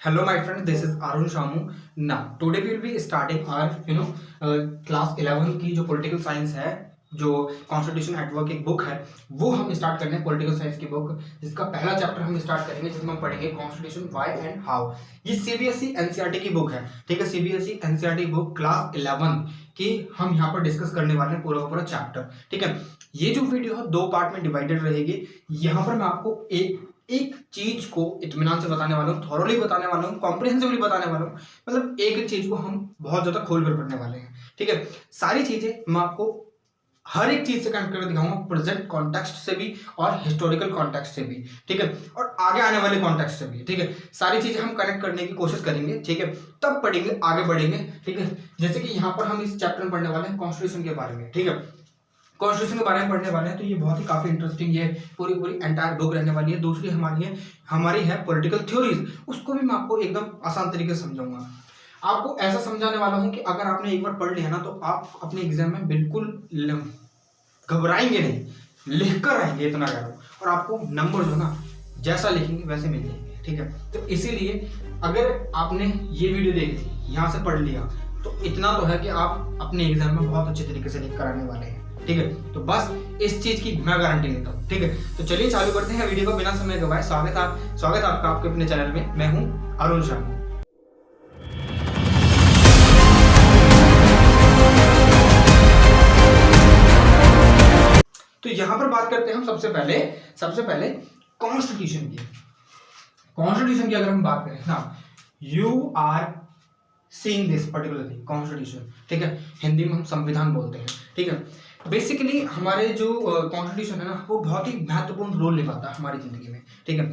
Hello, my friend. This is Arun Shamu. Now, today we will be starting our class 11 की जो political science है, जो constitution at work एक book है, वो हम स्टार्ट करने हैं पॉलिटिकल साइंस की बुक, जिसका पहला चैप्टर हम स्टार्ट करेंगे, जिसमें हम पढ़ेंगे कॉन्स्टिट्यूशन व्हाई एंड हाउ। ये सीबीएसई एनसीईआरटी की बुक है, ठीक है। सीबीएसई एनसीईआरटी बुक क्लास 11 की हम यहाँ पर डिस्कस करने वाले हैं, पूरा का पूरा चैप्टर, ठीक है। ये जो वीडियो है दो पार्ट में डिवाइडेड रहेगी। यहाँ पर मैं आपको एक एक चीज को इत्मीनान से बताने वाला हूँ, थॉरोली बताने वाला हूँ, कॉम्प्रिहेंसिवली बताने वाला हूँ। मतलब एक एक चीज को हम बहुत ज्यादा खोल कर पढ़ने वाले हैं, ठीक है। सारी चीजें मैं आपको हर एक चीज से कनेक्ट करके दिखाऊंगा, प्रेजेंट कॉन्टेक्स्ट से भी और हिस्टोरिकल कॉन्टेक्स्ट से भी, ठीक है, और आगे आने वाले कॉन्टेक्स्ट से भी, ठीक है। सारी चीजें हम कनेक्ट करने की कोशिश करेंगे, ठीक है, तब पढ़ेंगे, आगे बढ़ेंगे, ठीक है। जैसे कि यहाँ पर हम इस चैप्टर में पढ़ने वाले हैं कॉन्स्टिट्यूशन के बारे में, ठीक है। कॉन्स्टिट्यूशन के बारे में पढ़ने वाले हैं, तो ये बहुत ही काफी इंटरेस्टिंग, ये पूरी पूरी एंटायर बुक रहने वाली है। दूसरी हमारी है पॉलिटिकल थ्योरीज, उसको भी मैं आपको एकदम आसान तरीके से समझाऊंगा। आपको ऐसा समझाने वाला हूं कि अगर आपने एक बार पढ़ लिया ना, तो आप अपने एग्जाम में बिल्कुल घबराएंगे नहीं, लिख कर आएंगे, इतना कह रहा हूं। और आपको नंबर जो ना जैसा लिखेंगे वैसे मिल जाएंगे, ठीक है। तो इसीलिए अगर आपने ये वीडियो देख ली, यहाँ से पढ़ लिया, तो इतना तो है कि आप अपने एग्जाम में बहुत अच्छे तरीके से लिख कर आने वाले हैं, ठीक है। तो बस इस चीज की मैं गारंटी लेता हूँ, ठीक है। तो चलिए चालू करते हैं वीडियो को बिना समय गवाए। स्वागत आपका आपके अपने चैनल में। मैं हूं अरुण शर्मा। तो यहां पर बात करते हैं हम सबसे पहले कॉन्स्टिट्यूशन की अगर हम बात करें ना, you are seeing this particular thing, constitution, ठीक है। हिंदी में हम संविधान बोलते हैं, ठीक है। बेसिकली हमारे जो कॉन्स्टिट्यूशन है ना, वो बहुत ही महत्वपूर्ण रोल निभाता है हमारी जिंदगी में, ठीक है।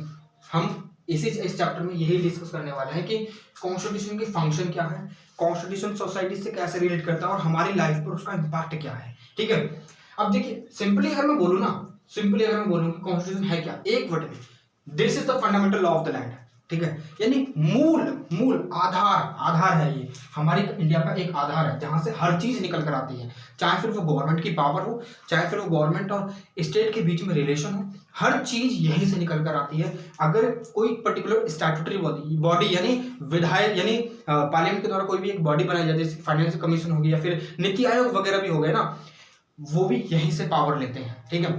हम इस चैप्टर में यही डिस्कस करने वाले हैं कि कॉन्स्टिट्यूशन की फंक्शन क्या है, कॉन्स्टिट्यूशन सोसाइटी से कैसे रिलेट करता है और हमारी लाइफ पर उसका इम्पैक्ट क्या है, ठीक है। अब देखिए, सिंपली अगर मैं बोलूँ कि कॉन्स्टिट्यूशन है क्या, एक वर्ड में, this is the fundamental law of the land, ठीक है। यानी मूल आधार है, ये हमारी इंडिया का एक आधार है, जहां से हर चीज निकल कर आती है, चाहे फिर वो गवर्नमेंट की पावर हो, चाहे फिर वो गवर्नमेंट और स्टेट के बीच में रिलेशन हो, हर चीज यहीं से निकल कर आती है। अगर कोई पर्टिकुलर स्टैट्यूटरी बॉडी यानी विधायक यानी पार्लियामेंट के द्वारा कोई भी एक बॉडी बनाई जाती है, जैसे फाइनेंशियल कमीशन हो गई या फिर नीति आयोग वगैरह भी हो गए ना, वो भी यहीं से पावर लेते हैं, ठीक है।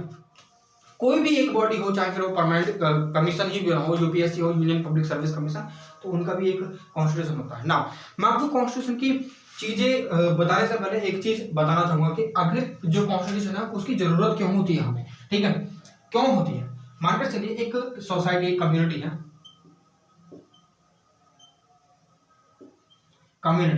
कोई भी एक बॉडी हो, चाहे फिर वो परमानेंट कमीशन ही भी हो, यूपीएससी हो, यूनियन पब्लिक सर्विस कमीशन, तो उनका भी एक कॉन्स्टिट्यूशन होता है ना। मैं आपको कॉन्स्टिट्यूशन की चीजें बताने से पहले एक चीज बताना चाहूंगा कि अगर जो कॉन्स्टिट्यूशन है उसकी जरूरत क्यों होती है हमें, ठीक है, क्यों होती है। मानकर चलिए एक सोसाइटी, एक कम्युनिटी है,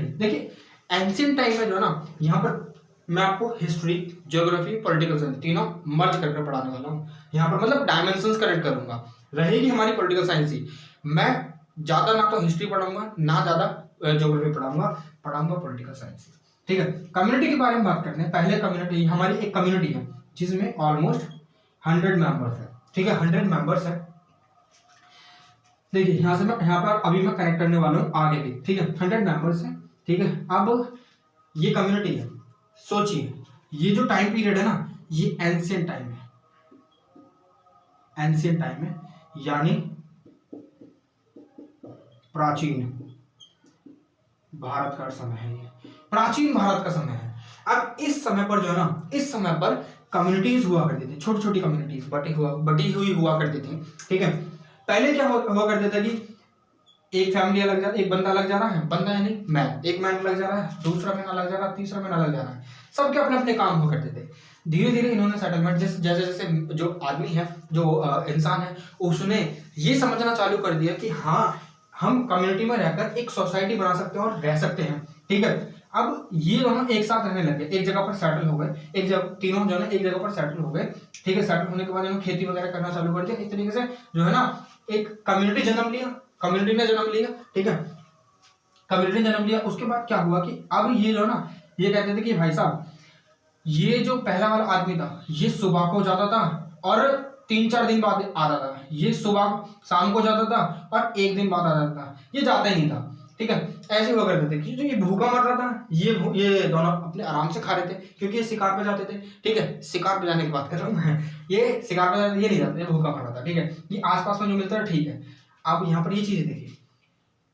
देखिए एंशिएंट टाइम में जो है ना, यहाँ पर मैं आपको हिस्ट्री, ज्योग्राफी, पॉलिटिकल साइंस तीनों मर्ज करके पढ़ाने वाला हूँ। यहाँ पर मतलब डायमेंशंस कनेक्ट करूंगा, रहेगी हमारी पॉलिटिकल साइंस ही। मैं ज्यादा ना तो हिस्ट्री पढ़ाऊंगा, ना ज्यादा ज्योग्राफी पढ़ाऊंगा पॉलिटिकल साइंस, ठीक है। कम्युनिटी के बारे में बात करते हैं। पहले कम्युनिटी, हमारी एक कम्युनिटी है जिसमें ऑलमोस्ट 100 मेंबर्स है, ठीक है, 100 मेंबर्स है। देखिए यहाँ पर अभी मैं कनेक्ट करने वाला हूँ आगे भी, ठीक है। 100 मेंबर्स है, ठीक है। अब ये कम्युनिटी है, सोचिए ये जो टाइम पीरियड है ना, ये एंशिएंट टाइम है, यानी प्राचीन भारत का समय है, ये प्राचीन भारत का समय है। अब इस समय पर जो है ना, इस समय पर कम्युनिटीज हुआ करती थी, छोटी छोटी कम्युनिटीज बटी हुई हुआ करती थी, ठीक है। पहले क्या हुआ करता था कि एक फैमिली अलग जा, एक बंदा लग जा रहा है, बंदा यानी मैन, एक मैन लग जा रहा है, दूसरा महीना लग जा रहा है, तीसरा महीना लग जा रहा है, सबके अपने अपने काम हुआ करते थे। धीरे धीरे इन्होंने सेटलमेंट, जैसे जैसे जो आदमी है, जो इंसान है, उसने ये समझना चालू कर दिया कि हाँ, हम कम्युनिटी में रहकर एक सोसाइटी बना सकते हैं और रह सकते हैं, ठीक है। अब ये दोनों एक साथ रहने लगे, एक जगह पर सेटल हो गए, एक जगह तीनों जो है एक जगह पर सेटल हो गए, ठीक है। सेटल होने के बाद इन्होंने खेती वगैरह करना चालू कर दिया। इस तरीके से जो है ना, एक कम्युनिटी ने जन्म लिया, ठीक है। कम्युनिटी ने जन्म लिया, उसके बाद क्या हुआ कि अब ये जो ना, ये कहते थे कि भाई साहब, ये जो पहला वाला आदमी था, ये सुबह को जाता था और 3-4 दिन बाद आता था, ये सुबह शाम को जाता था और 1 दिन बाद आता था, ये जाता ही नहीं था, ठीक है। ऐसे हुआ करते थे कि जो ये भूखा मर रहा था, ये दोनों अपने आराम से खा रहे थे, क्योंकि ये शिकार पे जाते थे, ठीक है। शिकार पे जाने की बात कर रहा हूँ मैं, ये शिकार पे जाते, ये नहीं जाते, ये भूखा मर रहा था, ठीक है। ये आसपास में जो मिलता है, ठीक है। अब यहाँ पर ये चीजें देखिए,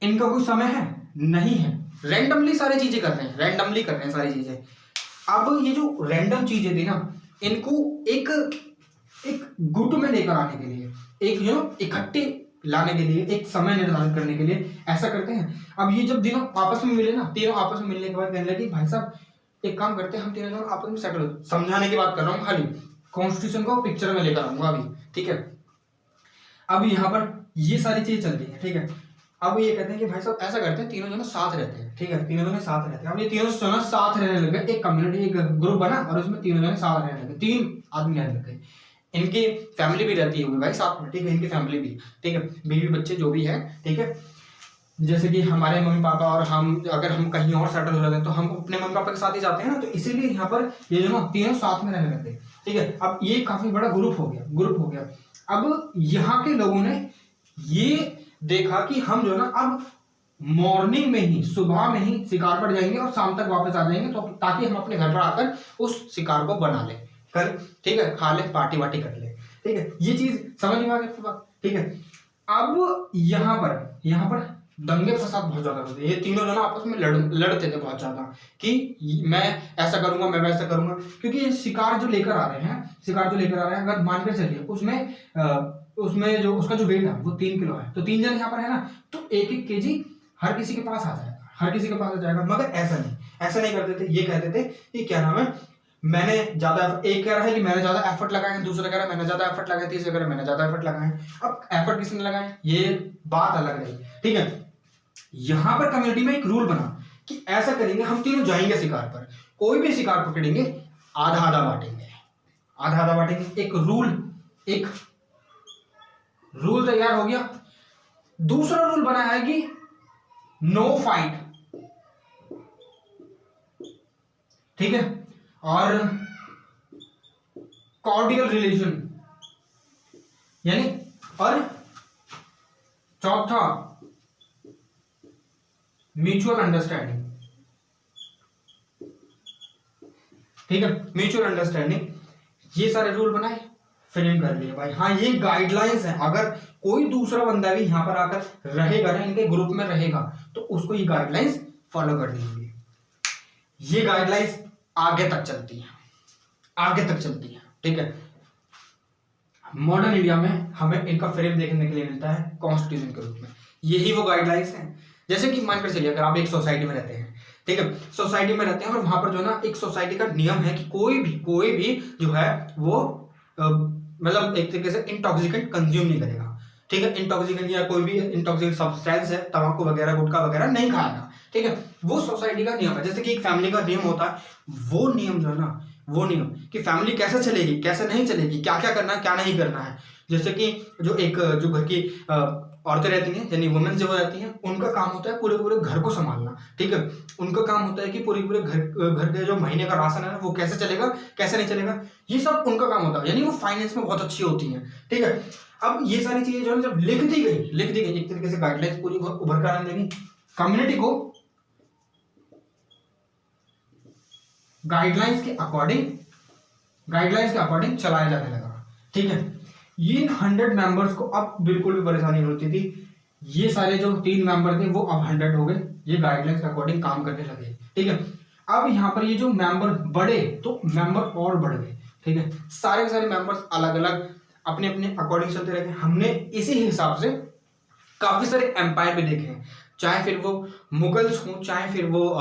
इनका कोई समय है नहीं है, रैंडमली सारी चीजें कर रहे हैं, रैंडमली कर रहे हैं सारी चीजें। अब ये जो रैंडम चीजें थी ना, इनको एक एक गुट में लेकर आने के लिए, एक इकट्ठे लाने के लिए, एक समय निर्धारित करने के लिए ऐसा करते हैं। अब ये जब तीनों आपस में मिले ना, तीनों आपस में मिलने के बाद कहने लगे भाई साहब एक काम करते हैं, हम तीनों जन आपस में सेटल, समझाने की बात कर रहा हूँ खाली, कॉन्स्टिट्यूशन को पिक्चर में लेकर आऊंगा अभी, ठीक है। अब यहाँ पर ये सारी चीजें चल रही है, ठीक है। अब ये कहते हैं कि भाई साहब ऐसा करते हैं, तीनों जन साथ रहते हैं, ठीक है, तीनों जन साथ रहते हैं। अब ये तीनों जन साथ रहने लगे, एक कम्युनिटी, एक ग्रुप बना और उसमें तीनों जन साथ रहने लगे, 3 आदमी रहने लगे। इनकी फैमिली भी रहती होगी भाई साथ में, ठीक है, इनकी फैमिली भी, ठीक है, बीवी बच्चे जो भी है, ठीक है। जैसे कि हमारे मम्मी पापा और हम, अगर हम कहीं और सेटल हो जाते हैं तो हम अपने मम्मी पापा के साथ ही जाते हैं ना, तो इसीलिए यहाँ पर ये जो ना तीनों साथ में रहने लगते हैं, ठीक है। अब ये काफी बड़ा ग्रुप हो गया। अब यहाँ के लोगों ने ये देखा कि हम जो है ना अब मॉर्निंग में ही, सुबह में ही शिकार पर जाएंगे और शाम तक वापस आ जाएंगे, तो ताकि हम अपने घर पर आकर उस शिकार को बना ले कर, ठीक है, खा ले, पार्टी वार्टी कर ले, ठीक है। ये चीज समझ में आ गई आपको बात, ठीक है। अब यहाँ पर दंगे फसाद बहुत ज्यादा होते, ये तीनों जन आपस में लड़ते थे बहुत ज्यादा कि मैं ऐसा करूंगा, मैं वैसा करूंगा, क्योंकि शिकार जो लेकर आ रहे हैं, अगर मानकर चलिए उसमें जो उसका जो वेट है वो 3 किलो है, तो 3 जन यहाँ पर है ना, तो 1-1 केजी हर किसी के पास आ जाएगा, मगर ऐसा नहीं करते थे। ये कहते थे कि क्या नाम है, मैंने ज्यादा, एक कह रहा है कि मैंने ज्यादा एफर्ट लगाए हैं, दूसरा कह रहा है मैंने ज्यादा एफर्ट लगाए, तीसरा कह रहा है मैंने ज्यादा एफर्ट लगाए हैं। अब एफर्ट किसने लगाए ये बात अलग रही, ठीक है। यहां पर कम्युनिटी में एक रूल बना कि ऐसा करेंगे, हम तीनों जाएंगे शिकार पर, कोई भी शिकार पकड़ेंगे आधा आधा बांटेंगे, एक रूल तैयार हो गया। दूसरा रूल बना है कि नो फाइट, ठीक है, और कॉर्डियल रिलेशन, यानी, और चौथा म्यूचुअल अंडरस्टैंडिंग, ठीक है, म्यूचुअल अंडरस्टैंडिंग। ये सारे रूल बनाए, फ्रेम कर लिए भाई। हाँ, ये गाइडलाइंस है, अगर कोई दूसरा बंदा भी यहां पर आकर रहेगा ना, इनके ग्रुप में रहेगा, तो उसको ये गाइडलाइंस फॉलो कर देंगे। ये गाइडलाइंस आगे तक चलती है, ठीक है। मॉडर्न इंडिया में हमें इनका फ्रेम देखने के लिए मिलता है कॉन्स्टिट्यूशन के रूप में। यही वो गाइडलाइंस हैं। जैसे कि मानकर चलिए अगर आप एक सोसाइटी में रहते हैं, ठीक है, सोसाइटी में रहते हैं और वहां पर जो ना एक सोसाइटी का नियम है कि कोई भी जो है वो मतलब एक तरीके से इंटॉक्सिकेंट कंज्यूम नहीं करेगा, ठीक है। इंटॉक्सिकेंट या कोई भी इंटॉक्सिकेंट सब्सटेंस है, तंबाकू वगैरह, गुटखा वगैरह नहीं खाएगा, ठीक है। वो सोसाइटी का नियम है। जैसे कि एक फैमिली का नियम होता है, वो नियम जो है ना, वो नियम कि फैमिली कैसे चलेगी, कैसे नहीं चलेगी, क्या क्या करना है, क्या नहीं करना है। जैसे कि जो घर की औरतें रहती हैं, यानी वुमेन जो रहती हैं, उनका काम होता है पूरे घर को संभालना, ठीक है। उनका काम होता है कि पूरे घर के जो महीने का राशन है ना, वो कैसे चलेगा, कैसे नहीं चलेगा, ये सब उनका काम होता है। यानी वो फाइनेंस में बहुत अच्छी होती हैं, ठीक है। अब ये सारी चीजें जो है जब लिख दी गई एक तरीके से गाइडलाइंस पूरी उभर कर आने लगी, कम्युनिटी को गाइडलाइंस के अकॉर्डिंग चलाया जाने लगा, ठीक है। इन 100 मेंबर्स को अब बिल्कुल भी परेशानी होती थी। ये सारे जो 3 मेंबर थे वो अब 100 हो गए, ये गाइडलाइंस के अकॉर्डिंग काम करने लगे, ठीक है। अब यहाँ पर ये जो मेंबर बढ़े तो मेंबर और बढ़ गए, ठीक है। सारे के सारे मेंबर्स अलग अलग अपने अपने अकॉर्डिंग चलते रहे। हमने इसी हिसाब से काफी सारे एम्पायर भी देखे हैं, चाहे फिर वो मुगल्स हों, चाहे फिर वो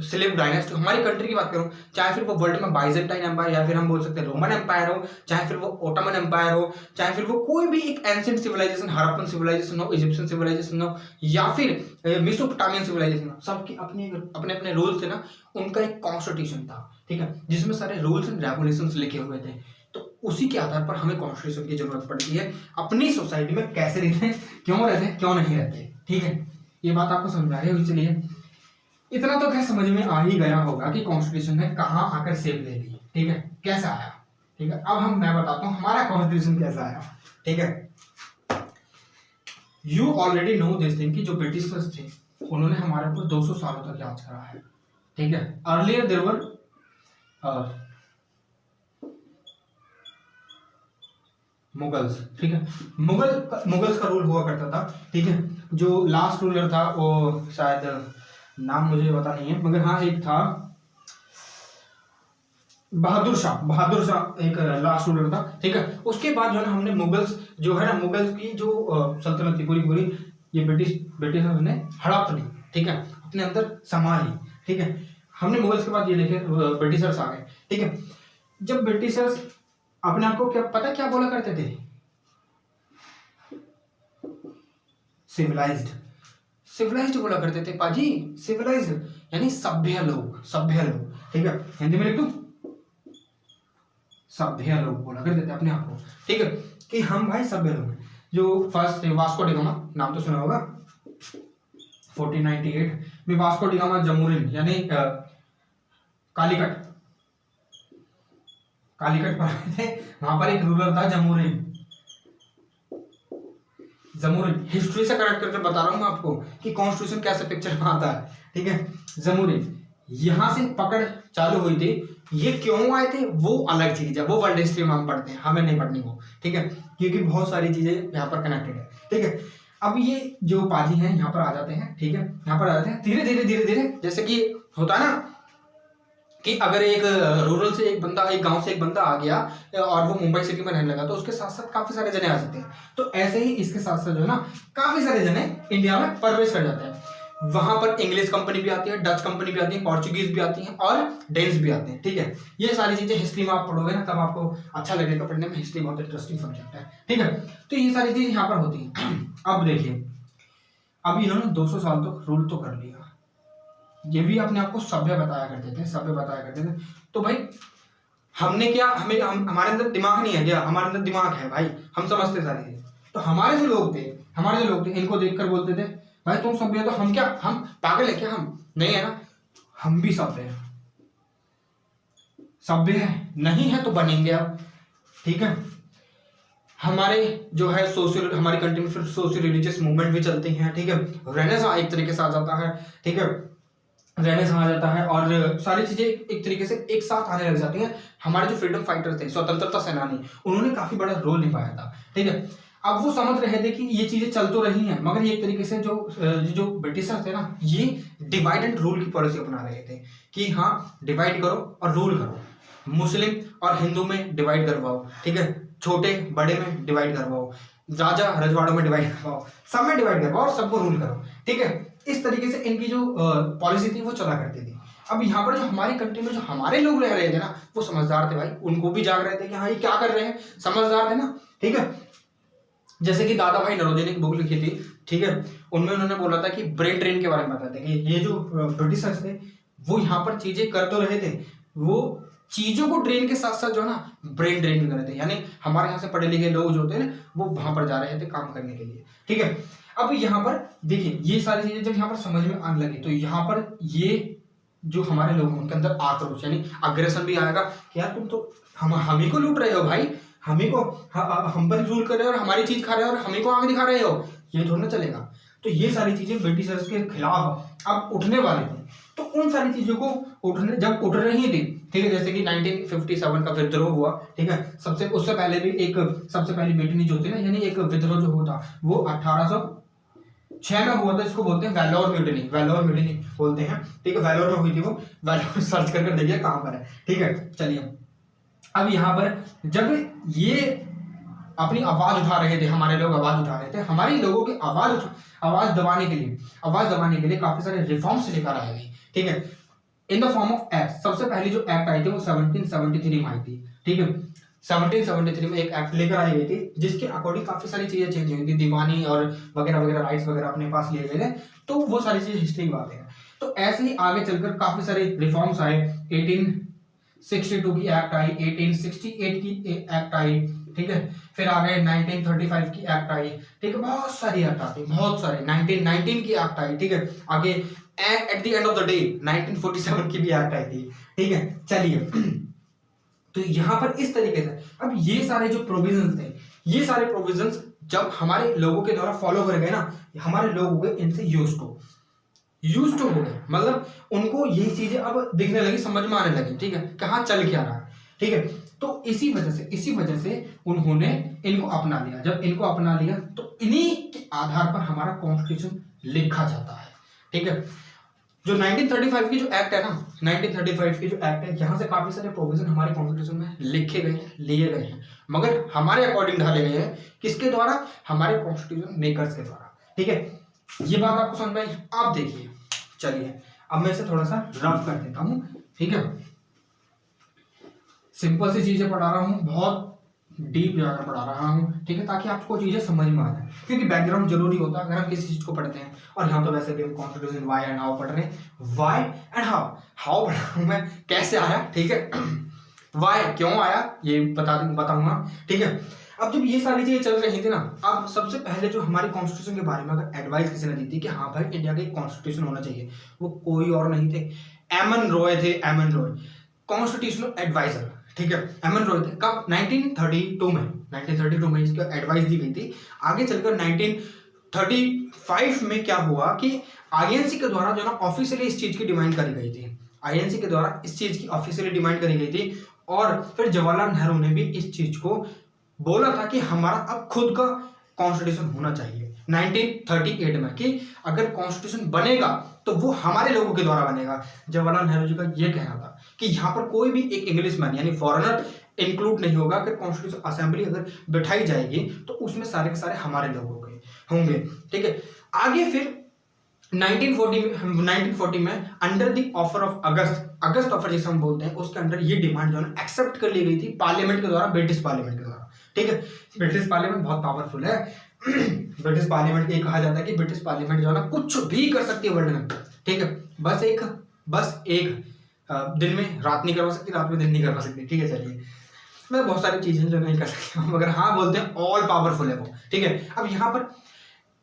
स्लेव डायनेस्टी, हमारी कंट्री की बात करूं, चाहे फिर वो वर्ल्ड में बाइजेंटाइन एम्पायर, या फिर हम बोल सकते हैं रोमन एम्पायर हो, चाहे फिर वो ओटोमन एम्पायर हो, चाहे फिर वो कोई भी एक एंशिएंट सिविलाइजेशन, हड़प्पन सिविलाइजेशन हो, इजिप्शियन सिविलाइजेशन हो, या फिर मेसोपोटामियन सिविलाइजेशन हो, सबके अपने अपने रूल्स थे ना। उनका एक कॉन्स्टिट्यूशन था, ठीक है, जिसमें सारे रूल्स एंड रेगुलेशंस लिखे हुए थे। तो उसी के आधार पर हमें कॉन्स्टिट्यूशन की जरूरत पड़ती है, अपनी सोसाइटी में कैसे रहते हैं, क्यों रहते हैं, क्यों नहीं रहते, ठीक है। ये बात आपको समझ आ रही है। चलिए, इतना तो खैर समझ में आ ही गया होगा कि कॉन्स्टिट्यूशन ने कहां आकर शेप ले ली, ठीक है, कैसे आया, ठीक है। अब मैं बताता हूं हमारा कॉन्स्टिट्यूशन कैसा आया, ठीक है। You already know this thing कि जो ब्रिटिशर्स थे उन्होंने हमारे ऊपर 200 सालों तक राज करा है, ठीक है। अर्लियर देयर वर मुगल्स, ठीक है। मुगल्स का रूल हुआ करता था, ठीक है। जो लास्ट रूलर था वो शायद नाम मुझे पता नहीं है, मगर हाँ एक था बहादुर शाह एक लास्ट रूलर था, ठीक है। उसके बाद जो है ना हमने मुगल्स जो है ना, मुगल्स की जो सल्तनत थी पूरी ये ब्रिटिशर्स ने हड़प ली, ठीक है, अपने अंदर समा ली, ठीक है। हमने मुगल्स के बाद ये देखे ब्रिटिशर्स आ गए, ठीक है। जब ब्रिटिशर्स अपने आप को क्या पता क्या बोला करते थे, सिविलाइज्ड बोला करते थे पाजी, सिविलाइज्ड यानी सभ्य लोग, ठीक है। हिंदी में लिख दूं, सभ्य लोग बोला करते थे अपने आप को, ठीक है, कि हम भाई सभ्य लोग हैं। जो फर्स्ट वास्को डिगामा, नाम तो सुना होगा, 1498 में वास्को डिगामा जमुरिन यानी कालीकट पर आए थे। वहां पर एक रूलर था जमुरिन। हिस्ट्री से कनेक्ट करके बता रहा हूं मैं आपको कि कॉन्स्टिट्यूशन कैसे पिक्चर में आता है, ठीक है। जमुरिन यहां से पकड़ चालू हुई थी। ये क्यों आए थे वो अलग चीज है, वो वर्ल्ड हिस्ट्री में हम पढ़ते हैं, हमें नहीं पढ़नी वो, ठीक है, क्योंकि बहुत सारी चीजें यहाँ पर कनेक्टेड है, ठीक है। अब ये जो पाजी हैं यहाँ पर आ जाते हैं, ठीक है, यहाँ पर आ जाते हैं धीरे धीरे, जैसे कि होता है ना कि अगर एक रूरल से एक गांव से एक बंदा आ गया और वो मुंबई सिटी में रहने लगा, तो उसके साथ साथ काफी सारे जने आ जाते हैं। तो ऐसे ही इसके साथ साथ जो है ना काफी सारे जने इंडिया में प्रवेश कर जाते हैं। वहां पर इंग्लिश कंपनी भी आती है, डच कंपनी भी आती है, पोर्चुगीज भी आती है और डेन्स भी आते हैं, ठीक है। ये सारी चीजें हिस्ट्री में आप पढ़ोगे ना तब आपको अच्छा लगेगा पढ़ने में, हिस्ट्री बहुत इंटरेस्टिंग सब्जेक्ट है, ठीक है। तो ये सारी चीजें यहाँ पर होती है। अब देखिए, अब इन्होंने 200 साल तक रूल तो कर लिया, ये भी अपने आप को सभ्य बताया करते थे। तो भाई हमने क्या, हमारे अंदर दिमाग नहीं है क्या? हमारे अंदर दिमाग है भाई, हम समझते सारी चीजें। तो हमारे जो लोग थे इनको देखकर बोलते थे भाई तुम सभ्य हो, तो हम क्या, हम पागल है क्या? हम नहीं है ना, हम भी सभ्य है, नहीं है तो बनेंगे अब, ठीक है। हमारे जो है सोशल, हमारी कंट्री में फिर सोशल रिलीजियस मूवमेंट भी चलती हैं, ठीक है। रेनेसां एक तरीके से आ जाता है, ठीक है, रेनेसां आ जाता है और सारी चीजें एक तरीके से एक साथ आने लग जाती हैं। हमारे जो फ्रीडम फाइटर थे, स्वतंत्रता सेनानी, उन्होंने काफी बड़ा रोल निभाया था, ठीक है। अब वो समझ रहे थे कि ये चीजें चल तो रही हैं, मगर ये एक तरीके से जो ब्रिटिशर्स थे ना, ये डिवाइड एंड रूल की पॉलिसी अपना रहे थे कि हाँ डिवाइड करो और रूल करो, मुस्लिम और हिंदू में डिवाइड करवाओ, ठीक है, छोटे बड़े में डिवाइड करवाओ, राजा रजवाड़ों में डिवाइड करवाओ, सब में डिवाइड करवाओ और सबको रूल करो, ठीक है। इस तरीके से इनकी जो पॉलिसी थी वो चला करती थी। अब यहाँ पर जो हमारी कंट्री में जो हमारे लोग रह रहे थे ना, वो समझदार थे भाई, उनको भी जाग रहे थे कि हाँ ये क्या कर रहे हैं, समझदार थे ना, ठीक है। जैसे कि दादा भाई नौरोजी ने एक बुक लिखी थी, ठीक है, उनमें उन्होंने बोला था कि ब्रेन ड्रेन के बारे में बताते कि ये जो ब्रिटिशर्स थे वो यहाँ पर चीजें कर तो रहे थे, वो चीजों को ड्रेन के साथ साथ जो है ना ब्रेन ड्रेन भी कर रहे थे। यानी हमारे यहाँ से पढ़े लिखे लोग जो होते हैं ना, वो वहां पर जा रहे थे काम करने के लिए, ठीक है। अब यहाँ पर देखिए, ये सारी चीजें जब यहाँ पर समझ में आने लगी, तो यहाँ पर ये जो हमारे लोग उनके अंदर आक्रोश यानी अग्रेशन भी आएगा कि यार तुम तो हम ही को लूट रहे हो भाई, हम ही को हम पर रूल कर रहे हो और हमारी चीज खा रहे हो और हम ही को आगे दिखा रहे हो, ये थोड़ा ना चलेगा। तो ये सारी चीजें ब्रिटिशर्स के खिलाफ अब उठने वाले थे। तो उन सारी चीजों को जब उठ रही थी, ठीक है, जैसे कि 1957 का विद्रोह हुआ, ठीक है। उससे पहले भी सबसे पहली मेटिनी जो होती है ना, यानी एक विद्रोह जो होता वो 1806 में हुआ था, इसको बोलते हैं वैलोर म्यूटिनी बोलते हैं, ठीक है। वैलोर में हुई थी वो, वैलोर सर्च करके देखिए कहां पर है, ठीक है। चलिए, अब यहाँ पर जब ये अपनी आवाज उठा रहे थे, हमारे लोग आवाज उठा रहे थे, हमारे लोगों की आवाज दबाने के लिए काफी सारे रिफॉर्म्स लेकर आए गए, ठीक है, in the form of act. सबसे पहली जो एक्ट आई थी वो 1773 में आई थी, ठीक है। 1773 में एक एक्ट लेकर आई गई थी जिसके अकॉर्डिंग काफी सारी चीजें चेंज हुई थी, दीवानी और वगैरह राइट्स वगैरह अपने पास लिए गए थे। तो वो सारी चीजें हिस्ट्री की बात है। तो ऐसे ही आगे चलकर काफी सारे रिफॉर्म्स आए। 1862 की एक्ट आई, 1868 की एक्ट आई, ठीक है। फिर आगे 1935 की एक्ट आई, ठीक है। बहुत सारी एक्ट आती, बहुत सारे 1919 की एक्ट आई, ठीक है। आगे at the end of the day 1947 की भी एक्ट आई थी, ठीक है। चलिए, तो यहाँ पर इस तरीके से अब ये सारे जो प्रोविजंस थे, ये सारे प्रोविजंस जब हमारे लोगों के द्वारा फॉलो कर गए ना, हमारे लोग हो गए इनसे यूज्ड टू हो गए, मतलब उनको यही चीजें अब दिखने लगी, समझ में आने लगी, ठीक है, कहाँ चल क्या रहा है, ठीक है। तो इसी वजह से उन्होंने इनको अपना लिया। जब इनको अपना लिया तो इन्हीं के आधार पर हमारा कॉन्स्टिट्यूशन लिखा जाता है, ठीक है। जो 1935 की जो एक्ट है ना, 1935 की जो एक्ट है, यहाँ से काफी सारे प्रोविजन हमारे कॉन्स्टिट्यूशन में लिखे गए हैं, लिए गए हैं, मगर हमारे अकॉर्डिंग ढाले गए हैं। किसके द्वारा? हमारे कॉन्स्टिट्यूशन मेकर्स के द्वारा, ठीक है। ये बात आपको समझ में आई? आप देखिए, चलिए अब मैं इसे थोड़ा सा रफ कर देता हूँ, ठीक है। सिंपल सी चीजें पढ़ा रहा हूँ, बहुत डीप जाकर पढ़ा रहा हूँ, ठीक है, ताकि आपको चीजें समझ में आ जाए, क्योंकि बैकग्राउंड जरूरी होता है अगर हम किसी चीज को पढ़ते हैं। और यहाँ तो वैसे भी हम कॉन्स्टिट्यूशन वाई एंड हाउ पढ़ रहे हैं, वाई एंड हाउ, हाउ पढ़ रहा हूँ मैं, कैसे आया, ठीक है, वाई क्यों आया ये बताऊंगा, ठीक है। अब जब ये सारी चीजें चल रही थी ना, अब सबसे पहले जो हमारी कॉन्स्टिट्यूशन के बारे में अगर एडवाइस किसी ने दी थी कि हाँ भाई इंडिया का एक कॉन्स्टिट्यूशन होना चाहिए, वो कोई और नहीं थे, एमन रॉय थे, एमन रॉय, कॉन्स्टिट्यूशनल एडवाइजर, ठीक है। एमन रॉय थे। कब? 1932 में इसको एडवाइस दी गई थी। आगे चलकर 1935 में क्या हुआ कि आईएनसी के द्वारा जो ना ऑफिशियली इस चीज की डिमांड करी गई थी, आईएनसी के द्वारा इस चीज की ऑफिशियली डिमांड करी गई थी। और फिर जवाहरलाल नेहरू ने भी इस चीज को बोला था कि हमारा अब खुद का कॉन्स्टिट्यूशन होना चाहिए 1938 में, कि अगर कॉन्स्टिट्यूशन बनेगा तो वो हमारे लोगों के द्वारा बनेगा। जवाहरलाल नेहरू जी का ये कहना था कि यहाँ पर कोई भी एक इंग्लिशमैन यानी फॉरेनर इंक्लूड नहीं होगा। अगर कॉन्स्टिट्यूशन असेंबली अगर बिठाई जाएगी तो उसमें सारे के सारे हमारे लोग होंगे, ठीक है। आगे फिर 1940 में under the offer of August offer जिसे हम बोलते हैं, उसके अंदर ये डिमांड जो है एक्सेप्ट कर ली गई थी पार्लियामेंट के द्वारा, ब्रिटिश पार्लियामेंट के द्वारा, ठीक है। ब्रिटिश पार्लियामेंट बहुत पावरफुल है। ब्रिटिश पार्लियामेंट ये कहा जाता है कि ब्रिटिश पार्लियामेंट जो है ना कुछ भी कर सकती है वर्ल्ड में, ठीक है। बस एक दिन में रात नहीं करवा सकती, रात में दिन नहीं करवा सकती, ठीक है। चलिए मैं बहुत सारी चीजें जो नहीं कर सकती मगर हाँ बोलते हैं ऑल पावरफुल है वो, ठीक है। अब यहाँ पर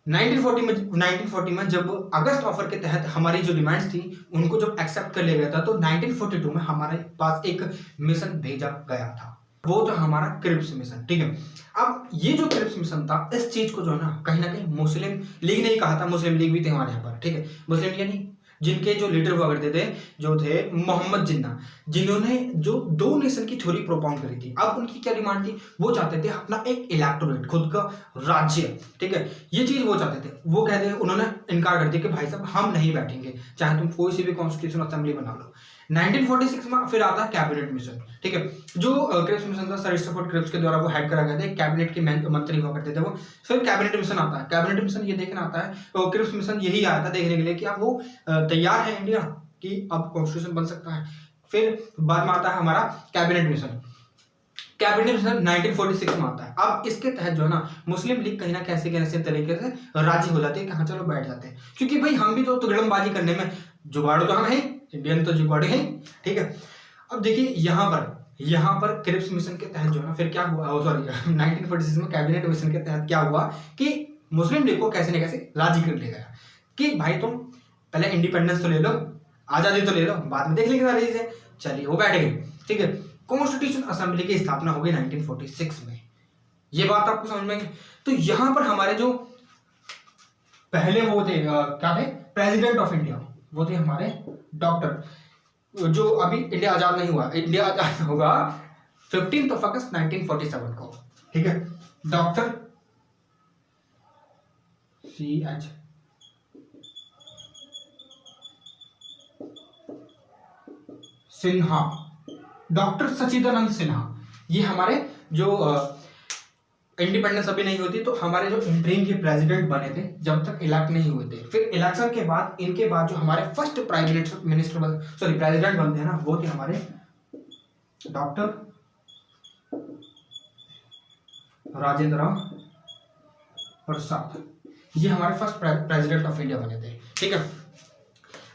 1940 में जब अगस्त ऑफर के तहत हमारी जो डिमांड्स थी उनको जब एक्सेप्ट कर लिया गया था, तो 1942 में हमारे पास एक मिशन भेजा गया था, वो था हमारा क्रिप्स मिशन, ठीक है। अब ये जो क्रिप्स मिशन था, इस चीज को जो है ना कहीं मुस्लिम लीग ने ही कहा था, मुस्लिम लीग भी थे हमारे यहाँ पर, ठीक है। मुस्लिम लीग यानी जिनके जो लीडर हुआ करते थे जो थे मोहम्मद जिन्ना, जिन्होंने जो दो नेशन की थ्योरी प्रोपाउंड करी थी। अब उनकी क्या डिमांड थी? वो चाहते थे अपना एक इलेक्टोरेट, खुद का राज्य, ठीक है। ये चीज वो चाहते थे। वो कहते उन्होंने इनकार कर दिया कि भाई साहब हम नहीं बैठेंगे, चाहे तुम कोई सी भी कॉन्स्टिट्यूशन असेंबली बना लो। 1946 में फिर आता है कैबिनेट मिशन, ठीक है। जो क्रिप्स मिशन था सर स्टैफोर्ड क्रिप्स के द्वारा वो हेड करा गया था, कैबिनेट के मंत्री हुआ करते थे वो। फिर कैबिनेट मिशन आता है। कैबिनेट मिशन ये देखना आता है, तो क्रिप्स मिशन यही आया था देखने के लिए कि अब वो तैयार है इंडिया कि अब कॉन्स्टिट्यूशन बन सकता है। फिर बाद में आता है हमारा कैबिनेट मिशन। कैबिनेट मिशन 1946 में आता है। अब इसके तहत जो है ना मुस्लिम लीग कहीं ना कैसे तरीके से राजी हो जाती है कि हाँ चलो बैठ जाते हैं, क्योंकि भाई हम भी तो तुगड़मबाजी करने में जुगाड़ू तो हम हैं, इंडियन तो जुगाड़ू हैं, ठीक है। अब देखिए यहाँ पर क्रिप्स मिशन के तहत जो है ना फिर क्या हुआ, सॉरी 1946 में कैबिनेट मिशन के तहत क्या हुआ कि मुस्लिम लीग को कैसे न कैसे राजी कर लिया गया कि भाई तुम पहले इंडिपेंडेंस तो ले लो, आजादी तो ले लो, बाद में देख लेंगे सारी चीजें। चलिए वो बैठ गए, ठीक है। कॉन्स्टिट्यूशन असेंबली की स्थापना हो गई 1946 में। ये बात आपको समझ में आई? तो यहाँ पर हमारे जो पहले वो थे क्या थे, प्रेसिडेंट ऑफ इंडिया, वो थे हमारे डॉक्टर, जो अभी इंडिया आजाद नहीं हुआ, इंडिया आजाद होगा 15 अगस्त 1947 को, ठीक है। Doctor CH Sinha, doctor Sachchidananda Sinha, ये हमारे जो इंडिपेंडेंस अभी नहीं होती तो हमारे जो इंटरिम के प्रेसिडेंट बने थे जब तक इलेक्ट नहीं हुए थे। फिर इलेक्शन के बाद इनके बाद जो हमारे फर्स्ट प्रेसिडेंट बनते हैं ना, वो थे हमारे डॉक्टर राजेंद्र प्रसाद, ये हमारे फर्स्ट प्रेसिडेंट ऑफ इंडिया बने थे, ठीक है।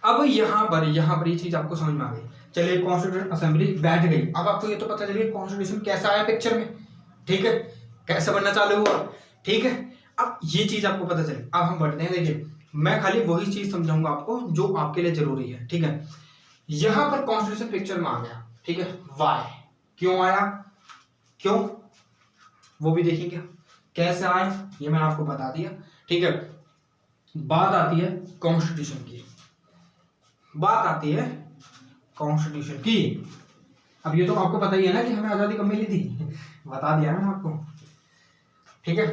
अब यहाँ पर ये चीज आपको समझ में आ गई। चलिए कॉन्स्टिट्यूशन असेंबली बैठ गई। अब आपको ये तो पता चलिए कॉन्स्टिट्यूशन कैसा आया पिक्चर में, ठीक है, कैसे बनना चालू हुआ, ठीक है। अब ये चीज आपको पता चले। अब हम बढ़ते हैं। देखिए मैं खाली वही चीज समझाऊंगा आपको जो आपके लिए जरूरी है, ठीक है। यहां पर कॉन्स्टिट्यूशन पिक्चर में आ गया, ठीक है। वाई क्यों आया, क्यों वो भी देखेंगे, कैसे आया ये मैंने आपको बता दिया, ठीक है। बात आती है कॉन्स्टिट्यूशन की, अब ये तो आपको पता ही है ना कि हमें आज़ादी कब मिली थी, बता दिया ना आपको, ठीक है।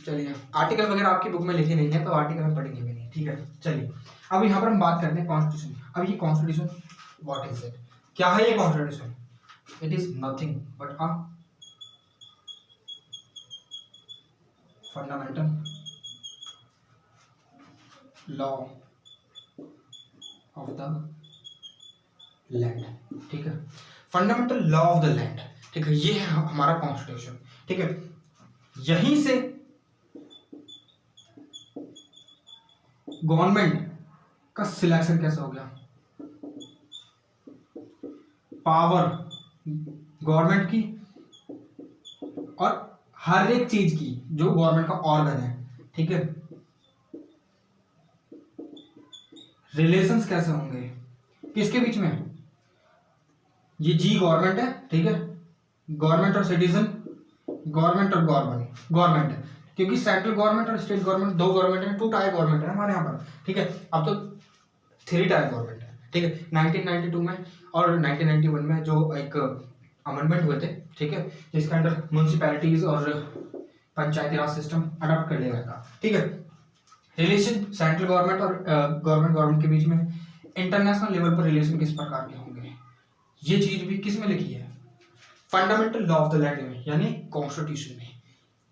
चलिए, आर्टिकल वगैरह आपकी बुक में लिखे नहीं है तो आर्टिकल हम पढ़ेंगे भी नहीं, ठीक है। चलिए, अब यहाँ पर हम बात करते हैं कॉन्स्टिट्यूशन। अब ये कॉन्स्टिट्यूशन व्हाट इज इट, क्या है ये constitution? It is nothing but a fundamental law of the land, ठीक है। Fundamental law of the land, ठीक है, ये है हमारा कॉन्स्टिट्यूशन, ठीक है। यहीं से गवर्नमेंट का सिलेक्शन कैसे हो गया, पावर गवर्नमेंट की और हर एक चीज की जो गवर्नमेंट का ऑर्गन है, ठीक है। रिलेशंस कैसे होंगे किसके बीच में, ये जी गवर्नमेंट है, ठीक है, गवर्नमेंट और सिटीजन, गवर्नमेंट और गवर्नमेंट है, क्योंकि सेंट्रल गवर्नमेंट और स्टेट गवर्नमेंट दो गवर्नमेंट है, 2 टायर गवर्नमेंट है हमारे यहाँ पर, ठीक है। अब तो 3 टायर गवर्नमेंट है, ठीक है। 1992 में और 1991 में जो एक अमेंडमेंट हुए थे, ठीक है, जिसके अंदर म्यूनिसिपैलिटीज और पंचायती राज सिस्टम अडॉप्ट कर लिया गया था, ठीक है। रिलेशन सेंट्रल गवर्नमेंट और गवर्नमेंट के बीच में इंटरनेशनल लेवल पर रिलेशन किस प्रकार के होंगे, ये चीज भी किस में लिखी है, fundamental law of the land में, यानी कॉन्स्टिट्यूशन में,